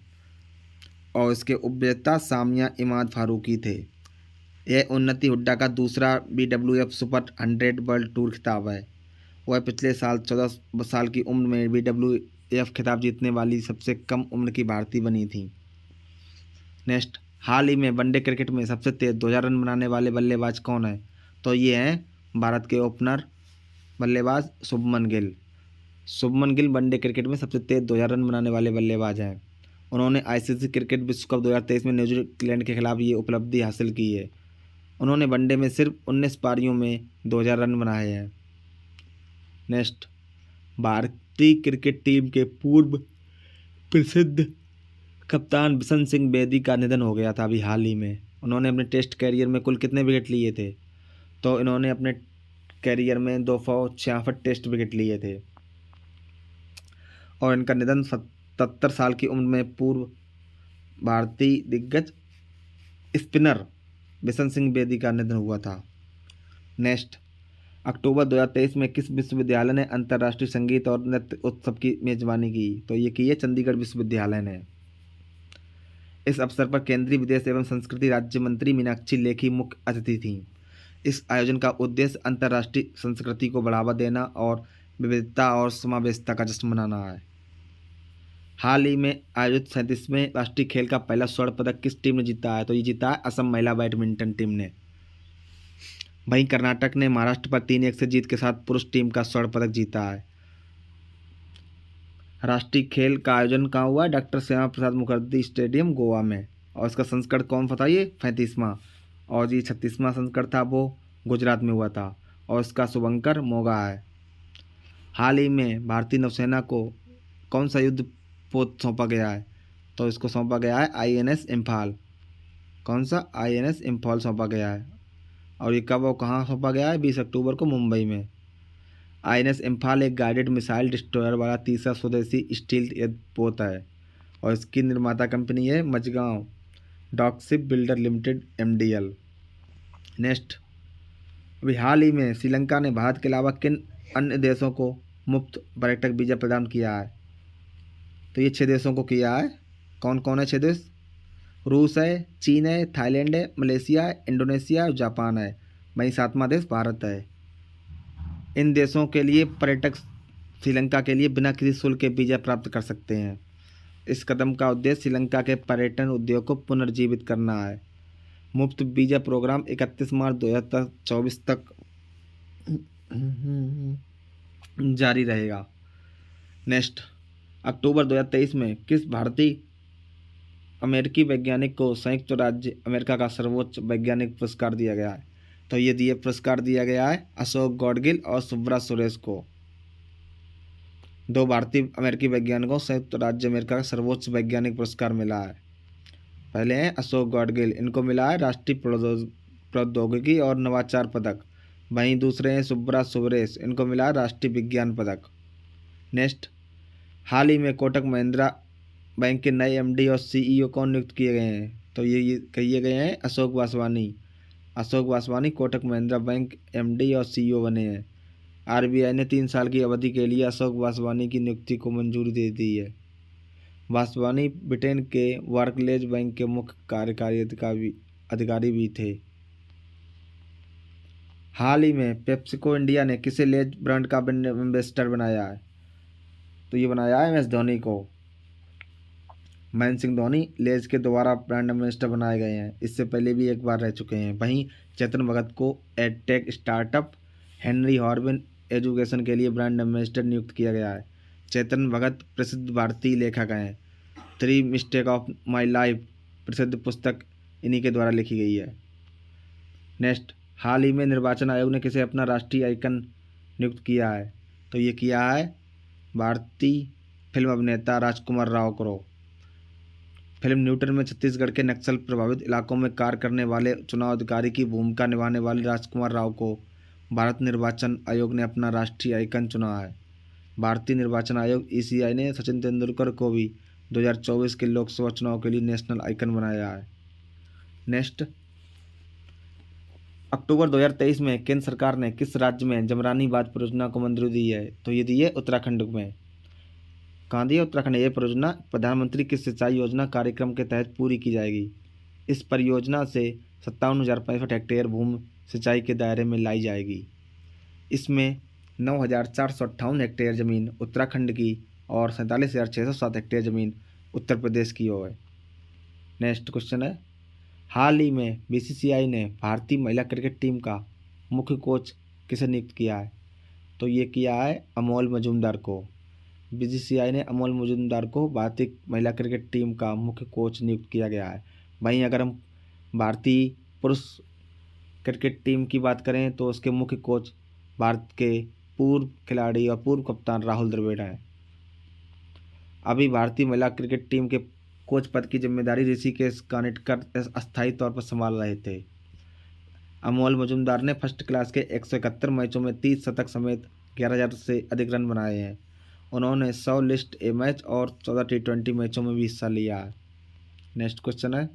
और इसके उपविजेता सामिया इमाद फारूकी थे। यह उन्नति हुड्डा का दूसरा BWF सुपर 100 वर्ल्ड टूर खिताब है। वह पिछले साल 14 साल की उम्र में BWF खिताब जीतने वाली सबसे कम उम्र की भारतीय बनी थी। नेक्स्ट, हाल ही में वनडे क्रिकेट में सबसे तेज 2000 रन बनाने वाले बल्लेबाज कौन है? तो ये हैं भारत के ओपनर बल्लेबाज शुभमन गिल। शुभमन गिल वनडे क्रिकेट में सबसे तेज 2000 रन बनाने वाले बल्लेबाज हैं। उन्होंने आईसीसी क्रिकेट विश्व कप 2023 में न्यूजीलैंड के खिलाफ ये उपलब्धि हासिल की है। उन्होंने वनडे में सिर्फ 19 पारियों में 2000 रन बनाए हैं। नेक्स्ट, भारतीय क्रिकेट टीम के पूर्व प्रसिद्ध कप्तान बिशन सिंह बेदी का निधन हो गया था अभी हाल ही में। उन्होंने अपने टेस्ट कैरियर में कुल कितने विकेट लिए थे? तो इन्होंने अपने कैरियर में 266 टेस्ट विकेट लिए थे और इनका निधन 77 साल की उम्र में पूर्व भारतीय दिग्गज स्पिनर बिशन सिंह बेदी का निधन हुआ था। नेक्स्ट, अक्टूबर 2023 में किस विश्वविद्यालय ने अंतर्राष्ट्रीय संगीत और नृत्य उत्सव की मेजबानी की? तो ये की है चंडीगढ़ विश्वविद्यालय ने। इस अवसर पर केंद्रीय विदेश एवं संस्कृति राज्य मंत्री मीनाक्षी लेखी मुख्य अतिथि थीं। इस आयोजन का उद्देश्य अंतर्राष्ट्रीय संस्कृति को बढ़ावा देना और विविधता और समावेशिता का जश्न मनाना है। हाल ही में आयोजित 37वें राष्ट्रीय खेल का पहला स्वर्ण पदक किस टीम ने जीता है? तो ये जीता है असम महिला बैडमिंटन टीम ने। वहीं कर्नाटक ने महाराष्ट्र पर 3-1 से जीत के साथ पुरुष टीम का स्वर्ण पदक जीता है। राष्ट्रीय खेल का आयोजन कहाँ हुआ है? डॉक्टर श्यामा प्रसाद मुखर्जी स्टेडियम गोवा में। और इसका संस्करण कौन सा था? ये 35वां। और ये 36वां संस्करण था वो गुजरात में हुआ था और इसका शुभंकर मोगा है। हाल ही में भारतीय नौसेना को कौन सा युद्ध पोत सौंपा गया है? तो इसको सौंपा गया है INS इम्फाल। कौन सा? INS इम्फाल सौंपा गया है। और ये कब और कहाँ सौंपा गया है? 20 अक्टूबर को मुंबई में। INS इम्फाल एक गाइडेड मिसाइल डिस्ट्रॉयर वाला तीसरा स्वदेशी स्टील्थ युद्धपोत है और इसकी निर्माता कंपनी है Mazagon dock ship builder limited MDL। Next, अभी हाल ही में श्रीलंका ने भारत के अलावा किन अन्य देशों को मुफ्त पर्यटक वीज़ा प्रदान किया है? तो ये 6 देशों को किया है। कौन कौन है 6 देश? रूस है, चीन है, थाईलैंड है, मलेशिया है, इंडोनेशिया और जापान है। वहीं 7वां देश भारत है। इन देशों के लिए पर्यटक श्रीलंका के लिए बिना किसी शुल्क के वीज़ा प्राप्त कर सकते हैं। इस कदम का उद्देश्य श्रीलंका के पर्यटन उद्योग को पुनर्जीवित करना है। मुफ्त वीज़ा प्रोग्राम 31 मार्च 2024 तक जारी रहेगा। नेक्स्ट, अक्टूबर 2023 में किस भारतीय अमेरिकी वैज्ञानिक को संयुक्त राज्य अमेरिका का सर्वोच्च वैज्ञानिक पुरस्कार दिया गया है? तो ये पुरस्कार दिया गया है अशोक गॉडगिल और सुब्रा सुरेश को। 2 भारतीय अमेरिकी वैज्ञानिकों संयुक्त राज्य अमेरिका का सर्वोच्च वैज्ञानिक पुरस्कार मिला है। पहले हैं अशोक गॉडगिल, इनको मिला है राष्ट्रीय प्रौद्योगिकी और नवाचार पदक। वहीं दूसरे हैं सुब्रा सुरेश, इनको मिला है राष्ट्रीय विज्ञान पदक। नेक्स्ट, हाल ही में कोटक महिंद्रा बैंक के नए MD और CEO कौन नियुक्त किए गए हैं? तो ये किए गए हैं अशोक वासवानी। अशोक वासवानी कोटक महिंद्रा बैंक MD और CEO बने हैं। RBI ने 3 साल की अवधि के लिए अशोक वासवानी की नियुक्ति को मंजूरी दे दी है। वासवानी ब्रिटेन के बार्कलेज बैंक के मुख्य कार्यकारी अधिकारी भी थे। हाल ही में पेप्सिको इंडिया ने किसे लेज ब्रांड का एम्बेसडर बनाया है? तो ये बनाया है MS धोनी को। महेंद्र सिंह धोनी लेज के दोबारा ब्रांड एम्बेसडर बनाए गए हैं। इससे पहले भी एक बार रह चुके हैं। वहीं चेतन भगत को एडटेक स्टार्टअप हेनरी हॉर्बिन एजुकेशन के लिए ब्रांड एम्बेसडर नियुक्त किया गया है। चेतन भगत प्रसिद्ध भारतीय लेखक हैं। 3 मिस्टेक ऑफ माई लाइफ प्रसिद्ध पुस्तक इन्हीं के द्वारा लिखी गई है। नेक्स्ट, हाल ही में निर्वाचन आयोग ने किसे अपना राष्ट्रीय आइकन नियुक्त किया है? तो ये किया है भारतीय फिल्म अभिनेता राजकुमार राव को। फिल्म न्यूटन में छत्तीसगढ़ के नक्सल प्रभावित इलाकों में कार्य करने वाले चुनाव अधिकारी की भूमिका निभाने वाले राजकुमार राव को भारत निर्वाचन आयोग ने अपना राष्ट्रीय आइकन चुना है। भारतीय निर्वाचन आयोग ECI ने सचिन तेंदुलकर को भी 2024 के लोकसभा चुनाव के लिए नेशनल आइकन बनाया है। नेक्स्ट, अक्टूबर 2023 में केंद्र सरकार ने किस राज्य में जमरानी बांध परियोजना को मंजूरी दी है? तो ये दी है उत्तराखंड में। कहाँ दी है? उत्तराखंड। ये परियोजना प्रधानमंत्री की सिंचाई योजना कार्यक्रम के तहत पूरी की जाएगी। इस परियोजना से 57,065 हेक्टेयर भूमि सिंचाई के दायरे में लाई जाएगी। इसमें 9,458 हेक्टेयर ज़मीन उत्तराखंड की और 47,607 हेक्टेयर ज़मीन उत्तर प्रदेश की हो है। नेक्स्ट क्वेश्चन है, हाल ही में BCCI ने भारतीय महिला क्रिकेट टीम का मुख्य कोच किसे नियुक्त किया है? तो ये किया है अमोल मजूमदार को। बीसीसीआई ने अमोल मुजुमदार को भारतीय महिला क्रिकेट टीम का मुख्य कोच नियुक्त किया गया है। वहीं अगर हम भारतीय पुरुष क्रिकेट टीम की बात करें तो उसके मुख्य कोच भारत के पूर्व खिलाड़ी और पूर्व कप्तान राहुल द्रविड़ हैं। अभी भारतीय महिला क्रिकेट टीम के कोच पद की जिम्मेदारी ऋषिकेश कानिटकर अस्थायी तौर पर संभाल रहे थे। अमोल मुजुमदार ने फर्स्ट क्लास के 171 मैचों में 30 शतक समेत 11,000 से अधिक रन बनाए हैं। उन्होंने 100 लिस्ट ए मैच और 14 T20 मैचों में भी हिस्सा लिया है। नेक्स्ट क्वेश्चन है,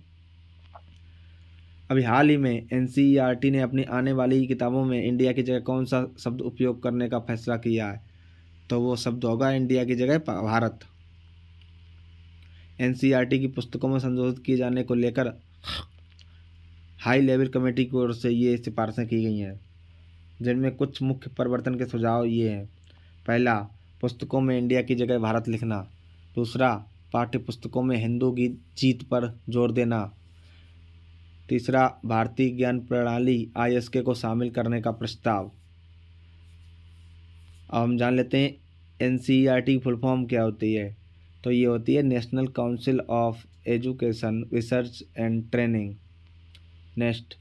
अभी हाल ही में NCERT ने अपनी आने वाली किताबों में इंडिया की जगह कौन सा शब्द उपयोग करने का फैसला किया है? तो वो शब्द होगा इंडिया की जगह भारत। NCERT की पुस्तकों में संशोधित किए जाने को लेकर हाई लेवल कमेटी की ओर से ये सिफारिशें की गई हैं, जिनमें कुछ मुख्य परिवर्तन के सुझाव ये हैं। पहला, पुस्तकों में इंडिया की जगह भारत लिखना। दूसरा, पाठ्य पुस्तकों में हिंदू की जीत पर जोर देना। तीसरा, भारतीय ज्ञान प्रणाली ISK को शामिल करने का प्रस्ताव। अब हम जान लेते हैं NCERT की फुल फॉर्म क्या होती है। तो ये होती है national council of education research and training. Next,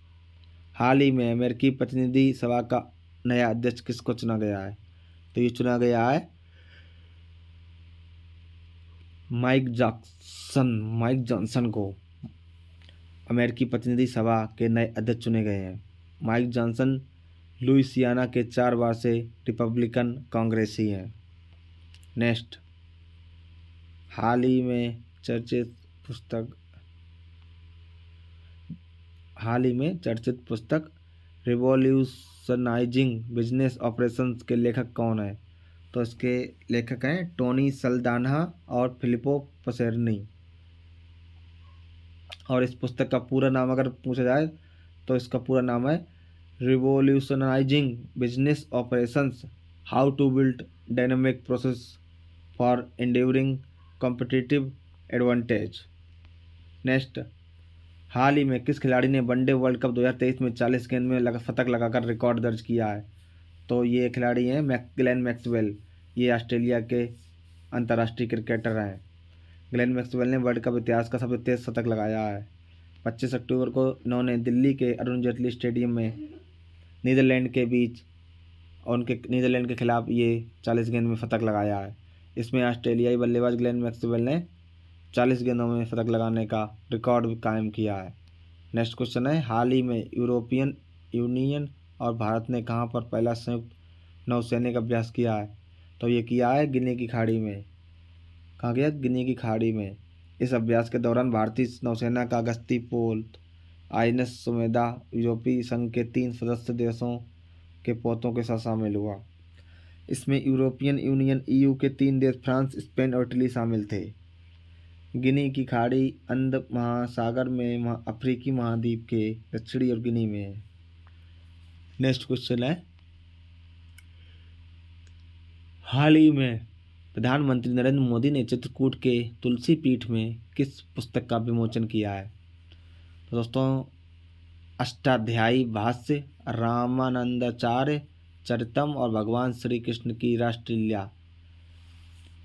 हाल ही में अमेरिकी प्रतिनिधि सभा का नया अध्यक्ष किसको चुना गया है? तो ये चुना गया है माइक जॉनसन को अमेरिकी प्रतिनिधि सभा के नए अध्यक्ष चुने गए हैं। माइक जॉनसन लुइसियाना के 4 बार से रिपब्लिकन कांग्रेसी हैं। नेक्स्ट, हाल ही में चर्चित पुस्तक रिवॉल्यूशनाइजिंग बिजनेस ऑपरेशंस के लेखक कौन है? तो इसके लेखक हैं टोनी सल्दाना और फिलिपो पसेरनी। और इस पुस्तक का पूरा नाम अगर पूछा जाए तो इसका पूरा नाम है revolutionising business operations, how to build dynamic process for enduring competitive advantage. Next, हाल ही में किस खिलाड़ी ने वनडे वर्ल्ड कप 2023 में 40 गेंद में शतक लगाकर रिकॉर्ड दर्ज किया है? तो ये खिलाड़ी हैं ग्लेन मैक्सवेल। ये ऑस्ट्रेलिया के अंतर्राष्ट्रीय क्रिकेटर हैं। ग्लेन मैक्सवेल ने वर्ल्ड कप इतिहास का सबसे तेज शतक लगाया है। 25 अक्टूबर को इन्होंने दिल्ली के अरुण जेटली स्टेडियम में नीदरलैंड के खिलाफ ये 40 गेंद में शतक लगाया है। इसमें ऑस्ट्रेलियाई बल्लेबाज ग्लेन मैक्सवेल ने 40 गेंदों में शतक लगाने का रिकॉर्ड भी कायम किया है। नेक्स्ट क्वेश्चन है, हाल ही में यूरोपियन यूनियन और भारत ने कहाँ पर पहला संयुक्त नौसैनिक अभ्यास किया है? तो ये किया है गिनी की खाड़ी में। कहाँ गया? गिनी की खाड़ी में। इस अभ्यास के दौरान भारतीय नौसेना का गश्ती पोत INS सुमेधा यूरोपीय संघ के 3 सदस्य देशों के पोतों के साथ शामिल हुआ। इसमें यूरोपियन यूनियन EU के 3 देश फ्रांस, स्पेन और इटली शामिल थे। गिनी की खाड़ी अंध महासागर में अफ्रीकी महाद्वीप के दक्षिणी और गिनी में है। नेक्स्ट क्वेश्चन है, हाल ही में प्रधानमंत्री नरेंद्र मोदी ने चित्रकूट के तुलसी पीठ में किस पुस्तक का विमोचन किया है? तो दोस्तों, अष्टाध्यायी भाष्य, रामानंदाचार्य चरितम और भगवान श्री कृष्ण की रासलीला,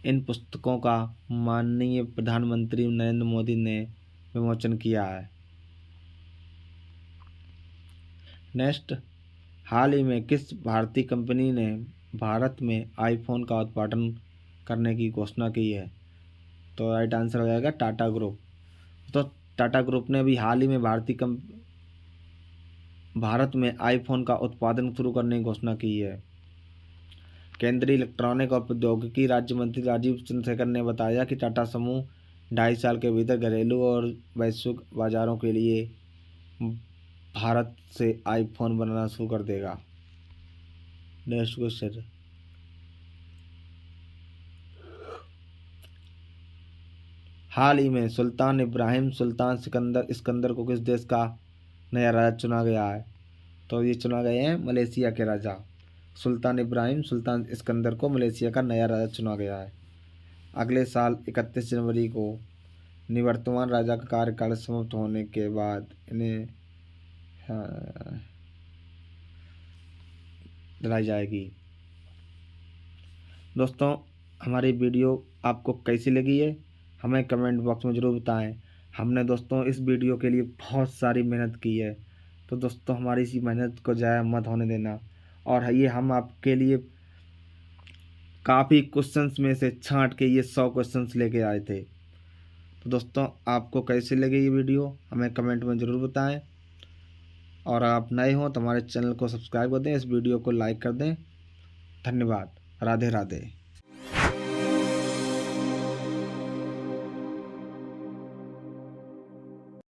इन पुस्तकों का माननीय प्रधानमंत्री नरेंद्र मोदी ने विमोचन किया है। नेक्स्ट, हाल ही में किस भारतीय कंपनी ने भारत में आईफोन का उत्पादन करने की घोषणा की है? तो राइट आंसर हो जाएगा टाटा ग्रुप। तो टाटा ग्रुप ने अभी हाल ही में भारत में आईफोन का उत्पादन शुरू करने की घोषणा की है। केंद्रीय इलेक्ट्रॉनिक और प्रौद्योगिकी राज्य मंत्री राजीव चंद्रशेखर ने बताया कि टाटा समूह 2.5 साल के भीतर घरेलू और वैश्विक बाजारों के लिए भारत से आईफोन बनाना शुरू कर देगा। नेक्स्ट क्वेश्चन, हाल ही में सुल्तान इब्राहिम सुल्तान सिकंदर को किस देश का नया राजा चुना गया है? तो ये चुना गए हैं मलेशिया के राजा। सुल्तान इब्राहिम सुल्तान सिकंदर को मलेशिया का नया राजा चुना गया है। अगले साल 31 जनवरी को निवर्तमान राजा का कार्यकाल समाप्त होने के बाद इन्हें दिलाई जाएगी। दोस्तों, हमारी वीडियो आपको कैसी लगी है हमें कमेंट बॉक्स में ज़रूर बताएं। हमने दोस्तों इस वीडियो के लिए बहुत सारी मेहनत की है, तो दोस्तों हमारी इसी मेहनत को ज़ाया मत होने देना। और ये हम आपके लिए काफ़ी क्वेश्चंस में से छांट के ये 100 क्वेश्चंस लेके आए थे। तो दोस्तों आपको कैसी लगी ये वीडियो हमें कमेंट में ज़रूर बताएं। और आप नए हों तो हमारे चैनल को सब्सक्राइब कर दें, इस वीडियो को लाइक कर दें। धन्यवाद। राधे राधे।